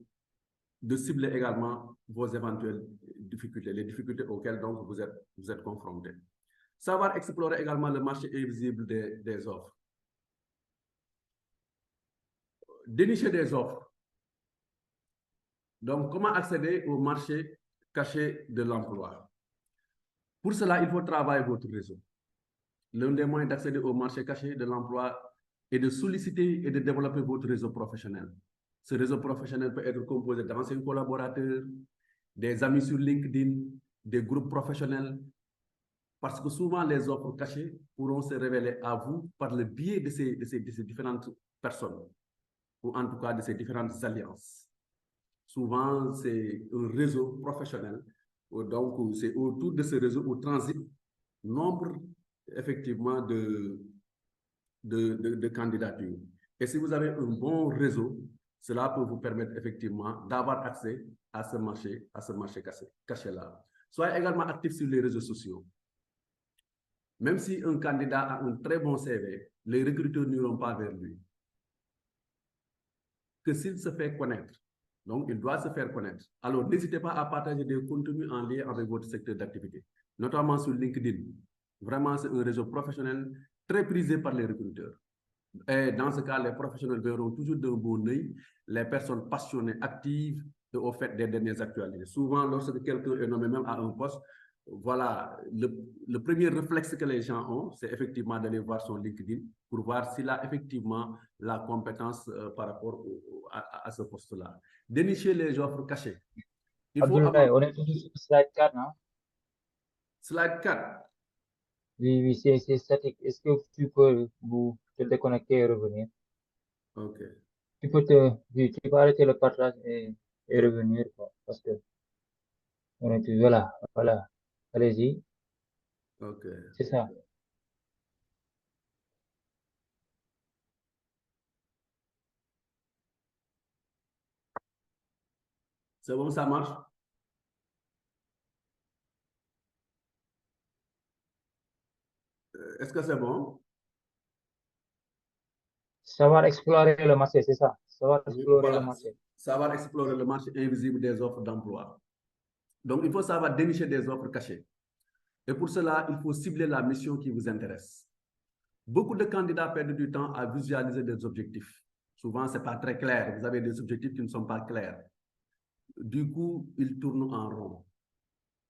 de cibler également vos éventuelles difficultés, les difficultés auxquelles donc vous êtes confrontés. Savoir explorer également le marché invisible des offres. Dénicher des offres. Donc, comment accéder au marché caché de l'emploi? Pour cela, il faut travailler votre réseau. L'un des moyens d'accéder au marché caché de l'emploi est de solliciter et de développer votre réseau professionnel. Ce réseau professionnel peut être composé d'anciens collaborateurs, des amis sur LinkedIn, des groupes professionnels, parce que souvent les offres cachées pourront se révéler à vous par le biais de ces différentes personnes, ou en tout cas de ces différentes alliances. Souvent, c'est un réseau professionnel, donc c'est autour de ce réseau où transitent nombre effectivement de candidatures. Et si vous avez un bon réseau, cela peut vous permettre effectivement d'avoir accès à ce marché caché-là. Soyez également actif sur les réseaux sociaux. Même si un candidat a un très bon CV, les recruteurs n'iront pas vers lui. Que s'il se fait connaître, donc il doit se faire connaître. Alors, n'hésitez pas à partager des contenus en lien avec votre secteur d'activité, notamment sur LinkedIn. Vraiment, c'est un réseau professionnel très prisé par les recruteurs. Et dans ce cas, les professionnels verront toujours d'un bon œil les personnes passionnées, actives et au fait des dernières actualités. Souvent, lorsque quelqu'un est nommé même à un poste, voilà, le premier réflexe que les gens ont, c'est effectivement d'aller voir son LinkedIn pour voir s'il a effectivement la compétence par rapport à ce poste-là. Dénicher les offres cachées. Il faut Abdoulaye, on est toujours sur slide 4, hein? Slide 4. Oui, oui, c'est statique. Est-ce que tu peux te déconnecter et revenir? OK. Oui, tu peux arrêter le partage et revenir, quoi, parce que voilà, voilà. Allez-y, OK. c'est ça. C'est bon, ça marche? Est-ce que c'est bon? Savoir explorer le marché, c'est ça. Savoir Oui, explorer le voilà. marché. Savoir explorer le marché invisible des offres d'emploi. Donc, il faut savoir dénicher des offres cachées. Et pour cela, il faut cibler la mission qui vous intéresse. Beaucoup de candidats perdent du temps à visualiser des objectifs. Souvent, ce n'est pas très clair. Vous avez des objectifs qui ne sont pas clairs. Du coup, ils tournent en rond.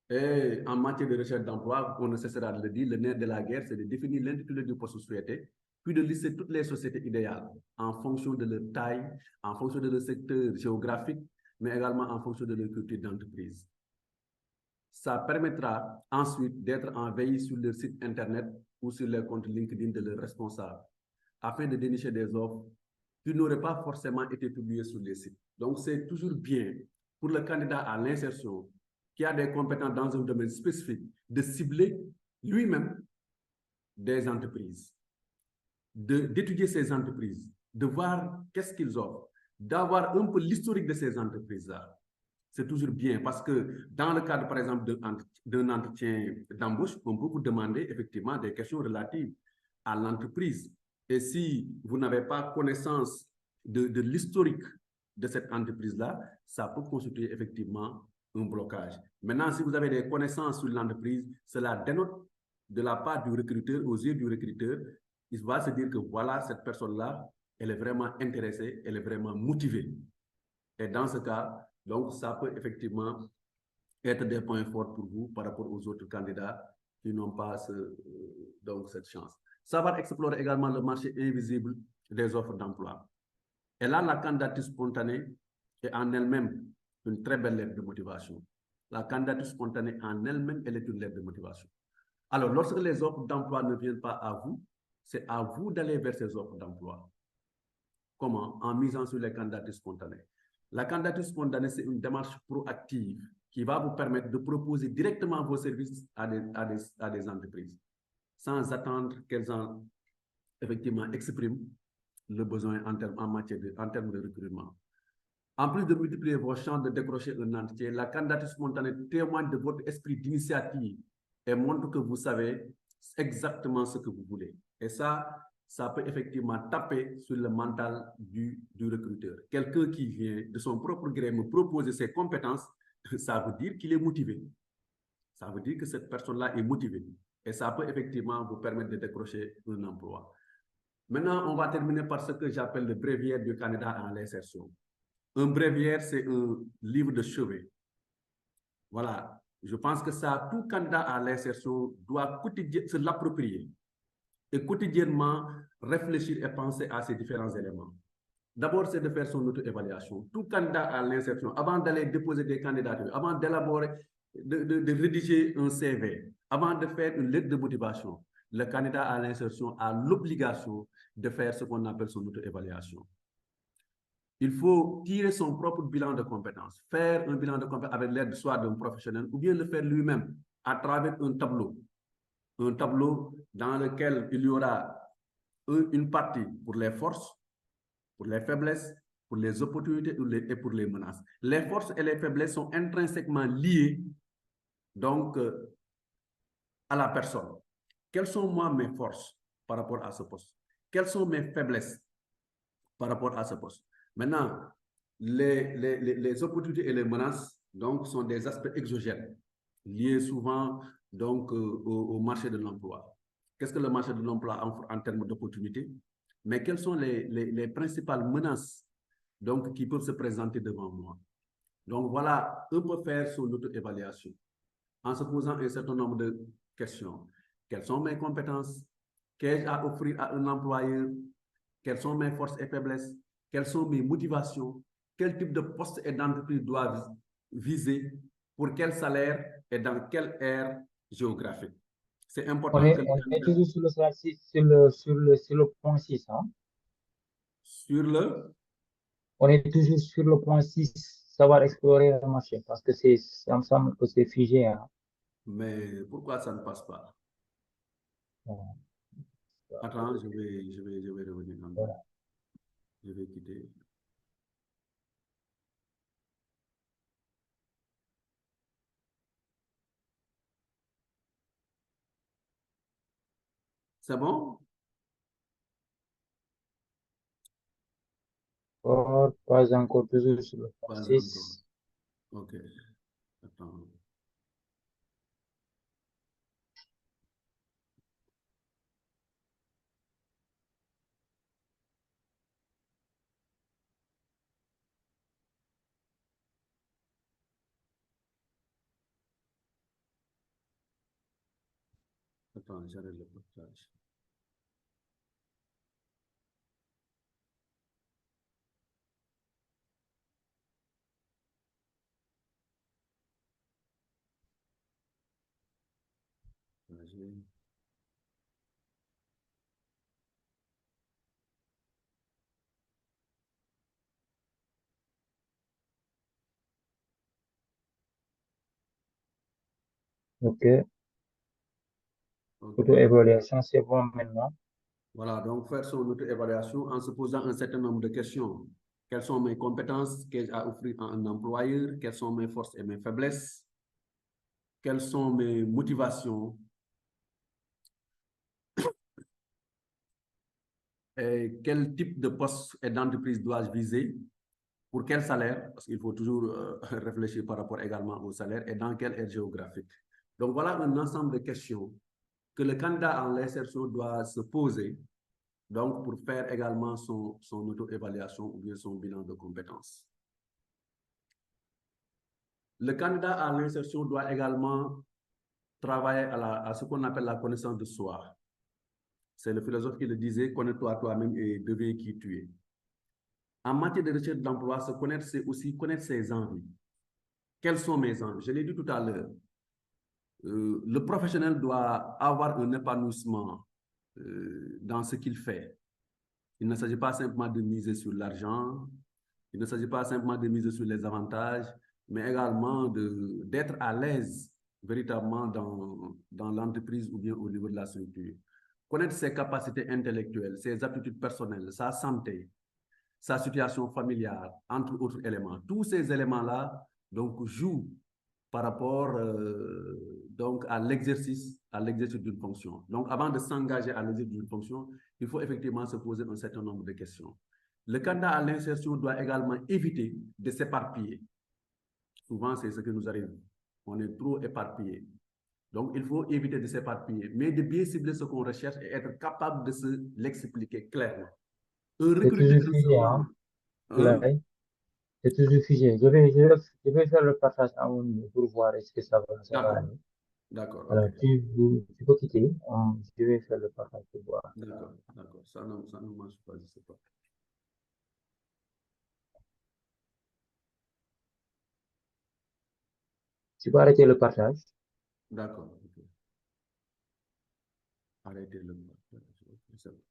Et en matière de recherche d'emploi, on ne cessera de le dire, le nerf de la guerre, c'est de définir l'intitulé du poste souhaité, puis de lister toutes les sociétés idéales en fonction de leur taille, en fonction de leur secteur géographique, mais également en fonction de leur culture d'entreprise. Ça permettra ensuite d'être en veille sur leur site Internet ou sur leur compte LinkedIn de leurs responsables, afin de dénicher des offres qui n'auraient pas forcément été publiées sur les sites. Donc, c'est toujours bien pour le candidat à l'insertion qui a des compétences dans un domaine spécifique de cibler lui-même des entreprises, d'étudier ces entreprises, de voir qu'est-ce qu'ils offrent, d'avoir un peu l'historique de ces entreprises-là. C'est toujours bien parce que dans le cadre, par exemple, d'un entretien d'embauche, on peut vous demander effectivement des questions relatives à l'entreprise. Et si vous n'avez pas connaissance de l'historique de cette entreprise-là, ça peut constituer effectivement un blocage. Maintenant, si vous avez des connaissances sur l'entreprise, cela dénote de la part du recruteur, aux yeux du recruteur, il va se dire que voilà, cette personne-là, elle est vraiment intéressée, elle est vraiment motivée. Et dans ce cas, donc, ça peut effectivement être des points forts pour vous par rapport aux autres candidats qui n'ont pas donc cette chance. Ça va explorer également le marché invisible des offres d'emploi. Et là, la candidature spontanée est en elle-même une très belle lettre de motivation. La candidature spontanée en elle-même, elle est une lettre de motivation. Alors, lorsque les offres d'emploi ne viennent pas à vous, c'est à vous d'aller vers ces offres d'emploi. Comment? En misant sur les candidatures spontanées. La candidature spontanée, c'est une démarche proactive qui va vous permettre de proposer directement vos services à des entreprises, sans attendre qu'elles en effectivement expriment le besoin en termes de recrutement. En plus de multiplier vos chances de décrocher un entretien, la candidature spontanée témoigne de votre esprit d'initiative et montre que vous savez exactement ce que vous voulez. Et ça peut effectivement taper sur le mental du recruteur. Quelqu'un qui vient de son propre gré me proposer ses compétences, ça veut dire qu'il est motivé. Ça veut dire que cette personne-là est motivée. Et ça peut effectivement vous permettre de décrocher un emploi. Maintenant, on va terminer par ce que j'appelle le bréviaire du candidat à l'insertion. Un bréviaire, c'est un livre de chevet. Voilà. Je pense que ça, tout candidat à l'insertion doit se l'approprier et quotidiennement réfléchir et penser à ces différents éléments. D'abord, c'est de faire son auto-évaluation. Tout candidat à l'insertion, avant d'aller déposer des candidatures, avant d'élaborer, de rédiger un CV, avant de faire une lettre de motivation, le candidat à l'insertion a l'obligation de faire ce qu'on appelle son auto-évaluation. Il faut tirer son propre bilan de compétences, faire un bilan de compétences avec l'aide soit d'un professionnel ou bien le faire lui-même à travers un tableau. Un tableau dans lequel il y aura une partie pour les forces, pour les faiblesses, pour les opportunités et pour les menaces. Les forces et les faiblesses sont intrinsèquement liées donc à la personne. Quelles sont moi mes forces par rapport à ce poste? Quelles sont mes faiblesses par rapport à ce poste? Maintenant, les opportunités et les menaces donc, sont des aspects exogènes liés souvent donc, au marché de l'emploi. Qu'est-ce que le marché de l'emploi offre en termes d'opportunités? Mais quelles sont les principales menaces donc, qui peuvent se présenter devant moi? Donc voilà, on peut faire son auto-évaluation en se posant un certain nombre de questions. Quelles sont mes compétences? Qu'ai-je à offrir à un employeur? Quelles sont mes forces et faiblesses? Quelles sont mes motivations? Quel type de poste et d'entreprise dois viser? Pour quel salaire et dans quelle ère géographique? C'est important que... On est toujours sur sur le point 6, hein? Sur le... On est toujours sur le point 6, savoir explorer le marché, parce que ça me semble que c'est figé, hein? Mais pourquoi ça ne passe pas? Bon, Attends, je vais revenir en bas. voilà. Je vais quitter. C'est bon? Pas encore, toujours sur le point Pas encore. 6. OK. Attends. Attends, j'arrête le partage. Ok. Ok. Auto-évaluation, c'est bon maintenant. Voilà, donc faire son auto-évaluation en se posant un certain nombre de questions. Quelles sont mes compétences qu'ai-je à offrir à un employeur? Quelles sont mes forces et mes faiblesses? Quelles sont mes motivations? Et quel type de poste et d'entreprise dois-je viser? Pour quel salaire? Parce qu'il faut toujours réfléchir par rapport également au salaire et dans quelle aire géographique. Donc voilà un ensemble de questions que le candidat en l'insertion doit se poser donc pour faire également son auto-évaluation ou bien son bilan de compétences. Le candidat à l'insertion doit également travailler à ce qu'on appelle la connaissance de soi. C'est le philosophe qui le disait, connais-toi toi-même et deviens qui tu es. En matière de recherche d'emploi, se connaître, c'est aussi connaître ses envies. Quelles sont mes envies? Je l'ai dit tout à l'heure. Le professionnel doit avoir un épanouissement dans ce qu'il fait. Il ne s'agit pas simplement de miser sur l'argent, il ne s'agit pas simplement de miser sur les avantages, mais également d'être à l'aise véritablement dans l'entreprise ou bien au niveau de la structure. Connaître ses capacités intellectuelles, ses aptitudes personnelles, sa santé, sa situation familiale, entre autres éléments. Tous ces éléments-là donc, jouent par rapport donc à l'exercice d'une fonction. Donc, avant de s'engager à l'exercice d'une fonction, il faut effectivement se poser un certain nombre de questions. Le candidat à l'insertion doit également éviter de s'éparpiller. Souvent, c'est ce qui nous arrive. On est trop éparpillé. Donc, il faut éviter de s'éparpiller, mais de bien cibler ce qu'on recherche et être capable de se l'expliquer clairement. Un C'est recruteur toujours figé, recevant, hein? hein? Là, c'est toujours figé. Je vais faire le partage en mon niveau pour voir est-ce que ça va D'accord, aller. d'accord, ok. Alors, tu peux quitter. Je vais faire le partage pour voir. D'accord, d'accord. Ça ne marche pas, je ne sais pas. Tu peux arrêter le partage. D'accord, ok. Arrêtez le partage. Ok, c'est bon.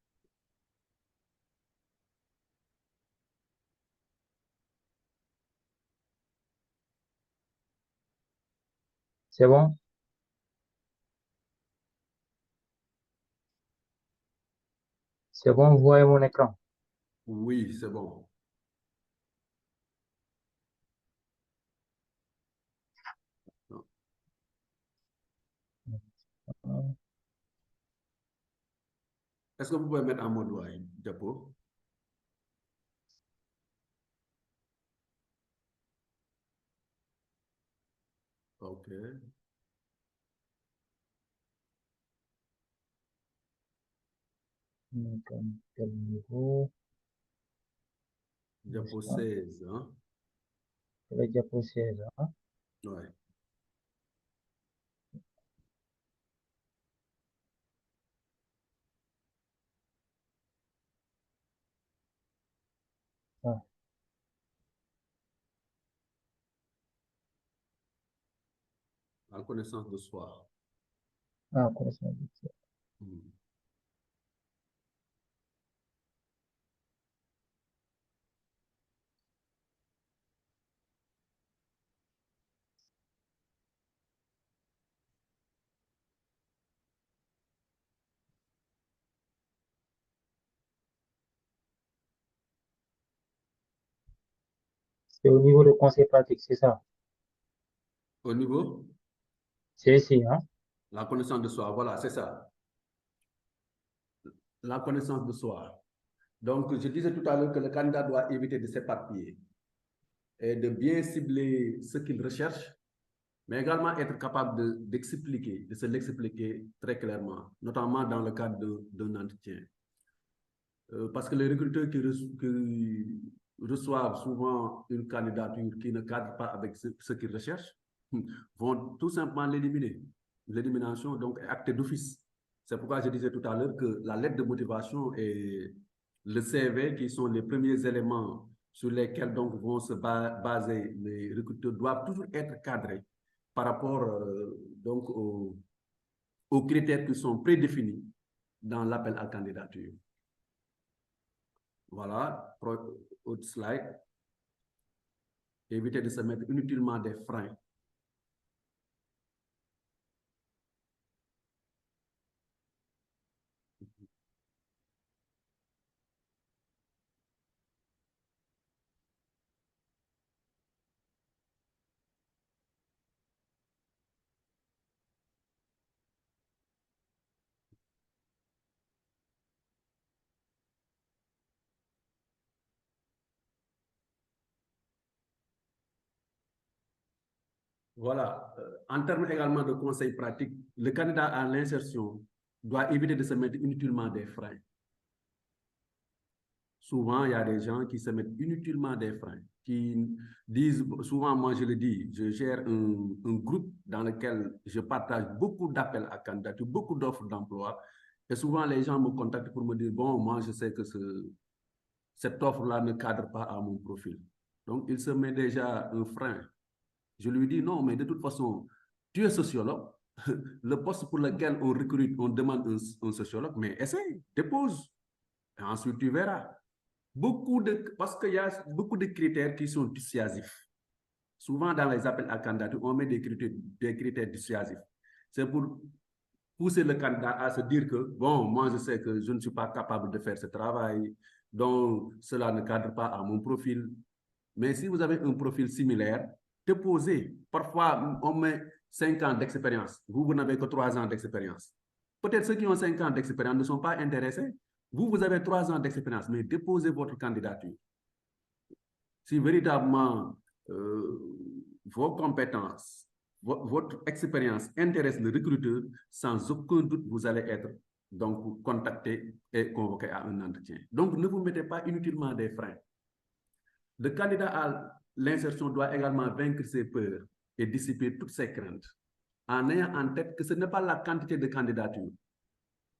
C'est bon? C'est bon, vous voyez mon écran. Oui, c'est bon. Non. Est-ce que vous pouvez mettre en mode diapo? Ok. Quel niveau? Diapo 16, hein? C'est la diapo 16, hein? Ouais. Ah, La connaissance de soi. connaissance du tir. Hmm. C'est au niveau de conseil pratique, c'est ça? Au niveau, C'est ici, hein? la connaissance de soi, voilà, c'est ça. La connaissance de soi. Donc, je disais tout à l'heure que le candidat doit éviter de s'éparpiller et de bien cibler ce qu'il recherche, mais également être capable d'expliquer, de se l'expliquer très clairement, notamment dans le cadre d'un entretien. Parce que les recruteurs qui reçoivent souvent une candidature qui ne cadre pas avec ce qu'ils recherchent vont tout simplement l'éliminer. L'élimination, donc, est actée d'office. C'est pourquoi je disais tout à l'heure que la lettre de motivation et le CV, qui sont les premiers éléments sur lesquels donc vont se baser les recruteurs, doivent toujours être cadrés par rapport donc aux critères qui sont prédéfinis dans l'appel à candidature. Voilà, autre slide. Éviter de se mettre inutilement des freins. Voilà. En termes également de conseils pratiques, le candidat à l'insertion doit éviter de se mettre inutilement des freins. Souvent, il y a des gens qui se mettent inutilement des freins, qui disent, souvent moi je le dis, je gère un groupe dans lequel je partage beaucoup d'appels à candidature, beaucoup d'offres d'emploi, et souvent les gens me contactent pour me dire, bon, moi je sais que cette offre-là ne cadre pas à mon profil. Donc, il se met déjà un frein. Je lui dis, non, mais de toute façon, tu es sociologue, le poste pour lequel on recrute, on demande un sociologue, mais essaye, dépose, et ensuite tu verras. Parce qu'il y a beaucoup de critères qui sont dissuasifs. Souvent, dans les appels à candidature, on met des critères dissuasifs. C'est pour pousser le candidat à se dire que, bon, moi, je sais que je ne suis pas capable de faire ce travail, donc cela ne cadre pas à mon profil. Mais si vous avez un profil similaire, déposez. Parfois, on met 5 ans d'expérience. Vous n'avez que 3 ans d'expérience. Peut-être ceux qui ont 5 ans d'expérience ne sont pas intéressés. Vous avez 3 ans d'expérience, mais déposez votre candidature. Si véritablement vos compétences, votre expérience intéresse le recruteur, sans aucun doute, vous allez être donc contacté et convoqué à un entretien. Donc, ne vous mettez pas inutilement des freins. Le candidat à l'insertion doit également vaincre ses peurs et dissiper toutes ses craintes, en ayant en tête que ce n'est pas la quantité de candidatures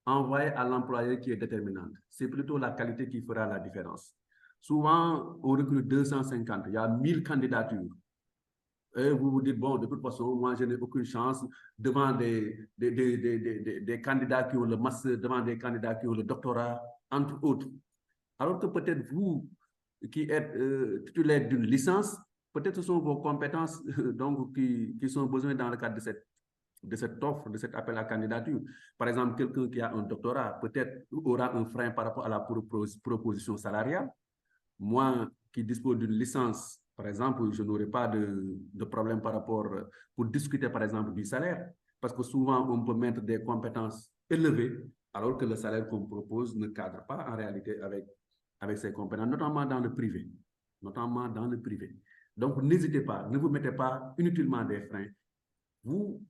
envoyées à l'employeur qui est déterminante, c'est plutôt la qualité qui fera la différence. Souvent, on recrute 250, il y a 1000 candidatures. Et vous vous dites, bon, de toute façon, moi, je n'ai aucune chance devant des candidats qui ont le master, devant des candidats qui ont le doctorat, entre autres. Alors que peut-être vous, qui êtes titulaire d'une licence, peut-être ce sont vos compétences donc, qui sont besoin dans le cadre de cette offre, de cet appel à candidature. Par exemple, quelqu'un qui a un doctorat, peut-être aura un frein par rapport à la proposition salariale. Moi, qui dispose d'une licence, par exemple, je n'aurai pas de problème par rapport, pour discuter, par exemple, du salaire, parce que souvent, on peut mettre des compétences élevées, alors que le salaire qu'on propose ne cadre pas en réalité avec ces compétences, notamment dans le privé. Notamment dans le privé. Donc, n'hésitez pas, ne vous mettez pas inutilement des freins. Vous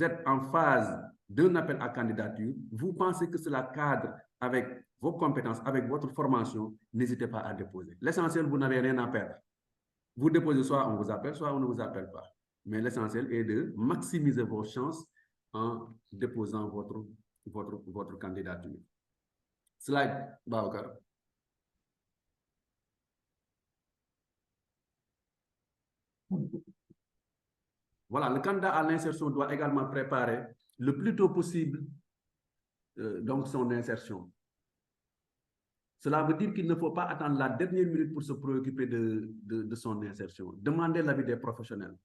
êtes en phase d'un appel à candidature, vous pensez que cela cadre avec vos compétences, avec votre formation, n'hésitez pas à déposer. L'essentiel, vous n'avez rien à perdre. Vous déposez, soit on vous appelle, soit on ne vous appelle pas. Mais l'essentiel est de maximiser vos chances en déposant votre candidature. Slide, Baokar. Voilà, le candidat à l'insertion doit également préparer le plus tôt possible donc son insertion. Cela veut dire qu'il ne faut pas attendre la dernière minute pour se préoccuper de son insertion. Demandez l'avis des professionnels.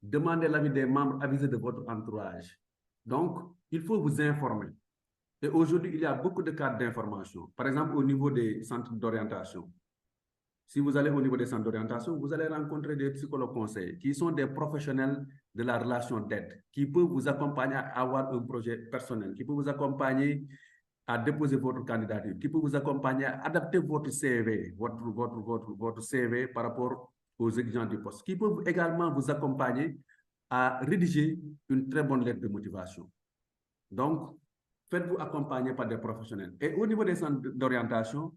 Demandez l'avis des membres avisés de votre entourage. Donc, il faut vous informer. Et aujourd'hui, il y a beaucoup de cadres d'information. Par exemple, au niveau des centres d'orientation. Si vous allez au niveau des centres d'orientation, vous allez rencontrer des psychologues conseils qui sont des professionnels de la relation d'aide, qui peuvent vous accompagner à avoir un projet personnel, qui peuvent vous accompagner à déposer votre candidature, qui peut vous accompagner à adapter votre CV, votre CV par rapport aux exigences du poste, qui peut également vous accompagner à rédiger une très bonne lettre de motivation. Donc, faites-vous accompagner par des professionnels. Et au niveau des centres d'orientation,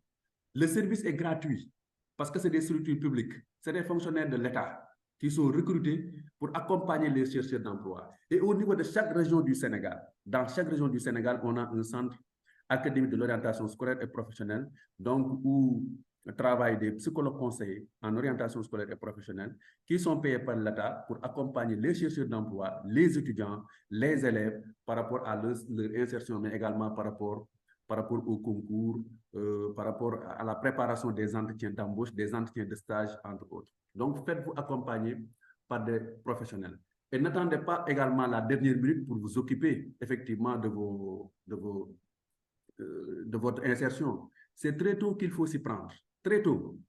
le service est gratuit parce que c'est des structures publiques, c'est des fonctionnaires de l'État. qui sont recrutés pour accompagner les chercheurs d'emploi. Et au niveau de chaque région du Sénégal, dans chaque région du Sénégal, on a un centre académique de l'orientation scolaire et professionnelle, donc où travaillent des psychologues conseillers en orientation scolaire et professionnelle qui sont payés par l'État pour accompagner les chercheurs d'emploi, les étudiants, les élèves par rapport à leur insertion, mais également par rapport au concours, par rapport à la préparation des entretiens d'embauche, des entretiens de stage, entre autres. Donc, faites-vous accompagner par des professionnels. Et n'attendez pas également la dernière minute pour vous occuper effectivement de votre insertion. C'est très tôt qu'il faut s'y prendre. Très tôt.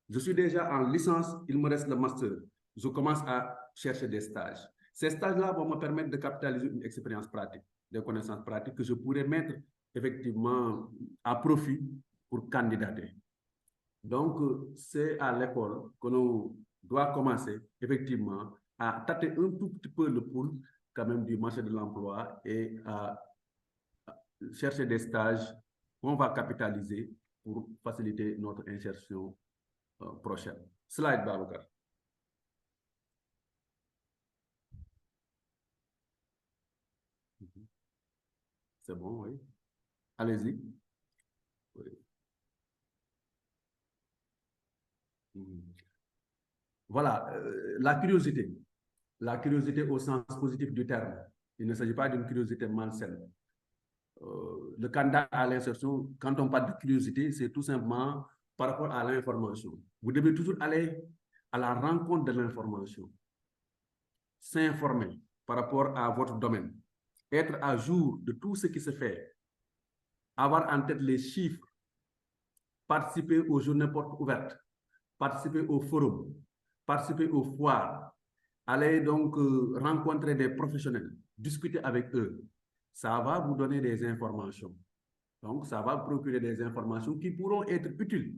Je suis déjà en licence, il me reste le master. Je commence à chercher des stages. Ces stages-là vont me permettre de capitaliser une expérience pratique, des connaissances pratiques que je pourrais mettre effectivement à profit pour candidater. Donc, c'est à l'école que l'on doit commencer effectivement à tâter un tout petit peu le pouls quand même du marché de l'emploi et à chercher des stages qu'on va capitaliser pour faciliter notre insertion prochaine. Slide, Babacar. C'est bon, oui. Allez-y. Oui. Voilà, la curiosité. La curiosité au sens positif du terme. Il ne s'agit pas d'une curiosité malsaine. Le candidat à l'insertion, quand on parle de curiosité, c'est tout simplement par rapport à l'information. Vous devez toujours aller à la rencontre de l'information, s'informer par rapport à votre domaine, être à jour de tout ce qui se fait, avoir en tête les chiffres, participer aux journées portes ouvertes, participer au forum, participer aux foires, aller donc rencontrer des professionnels, discuter avec eux. Ça va vous donner des informations. Donc, ça va vous procurer des informations qui pourront être utiles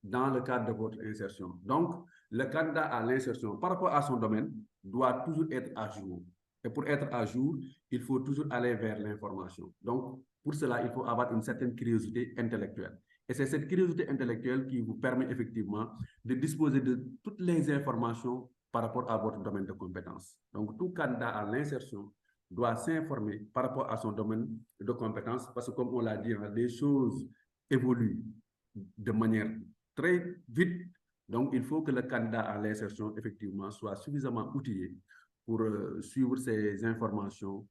dans le cadre de votre insertion. Donc, le candidat à l'insertion par rapport à son domaine doit toujours être à jour. Et pour être à jour, il faut toujours aller vers l'information. Donc, pour cela, il faut avoir une certaine curiosité intellectuelle. Et c'est cette curiosité intellectuelle qui vous permet effectivement de disposer de toutes les informations par rapport à votre domaine de compétences. Donc, tout candidat à l'insertion doit s'informer par rapport à son domaine de compétences parce que, comme on l'a dit, les choses évoluent de manière très vite. Donc, il faut que le candidat à l'insertion, effectivement, soit suffisamment outillé pour suivre ces informations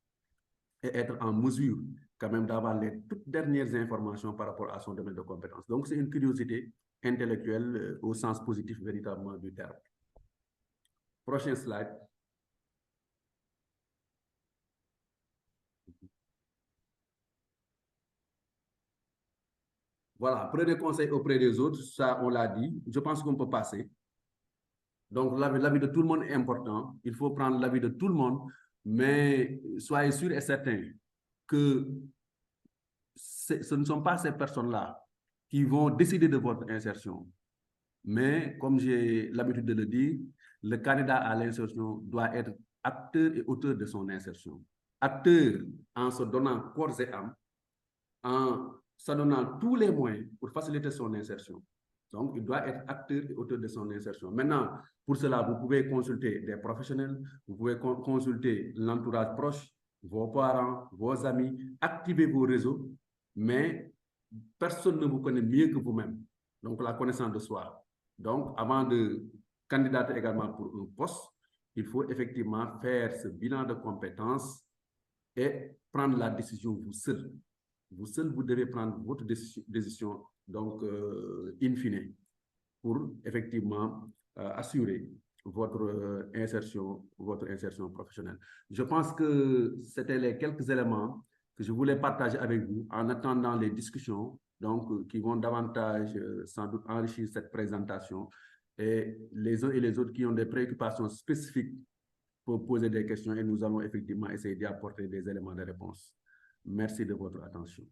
et être en mesure quand même d'avoir les toutes dernières informations par rapport à son domaine de compétences. Donc, c'est une curiosité intellectuelle au sens positif véritablement du terme. Prochain slide. Voilà, prenez conseil auprès des autres, ça on l'a dit, je pense qu'on peut passer. Donc, l'avis de tout le monde est important, il faut prendre l'avis de tout le monde, mais soyez sûrs et certains que ce ne sont pas ces personnes-là qui vont décider de votre insertion. Mais, comme j'ai l'habitude de le dire, le candidat à l'insertion doit être acteur et auteur de son insertion. Acteur en se donnant corps et âme, en se donnant tous les moyens pour faciliter son insertion. Donc, il doit être acteur et auteur de son insertion. Maintenant, pour cela, vous pouvez consulter des professionnels, vous pouvez consulter l'entourage proche, vos parents, vos amis, activez vos réseaux, mais personne ne vous connaît mieux que vous-même. Donc, la connaissance de soi. Donc, avant de candidater également pour un poste, il faut effectivement faire ce bilan de compétences et prendre la décision vous seul. Vous seul, vous devez prendre votre décision, donc, in fine, pour effectivement assurer votre insertion professionnelle. Je pense que c'était les quelques éléments que je voulais partager avec vous en attendant les discussions, donc, qui vont davantage sans doute enrichir cette présentation. Et les uns et les autres qui ont des préoccupations spécifiques pour poser des questions et nous allons effectivement essayer d'y apporter des éléments de réponse. Merci de votre attention.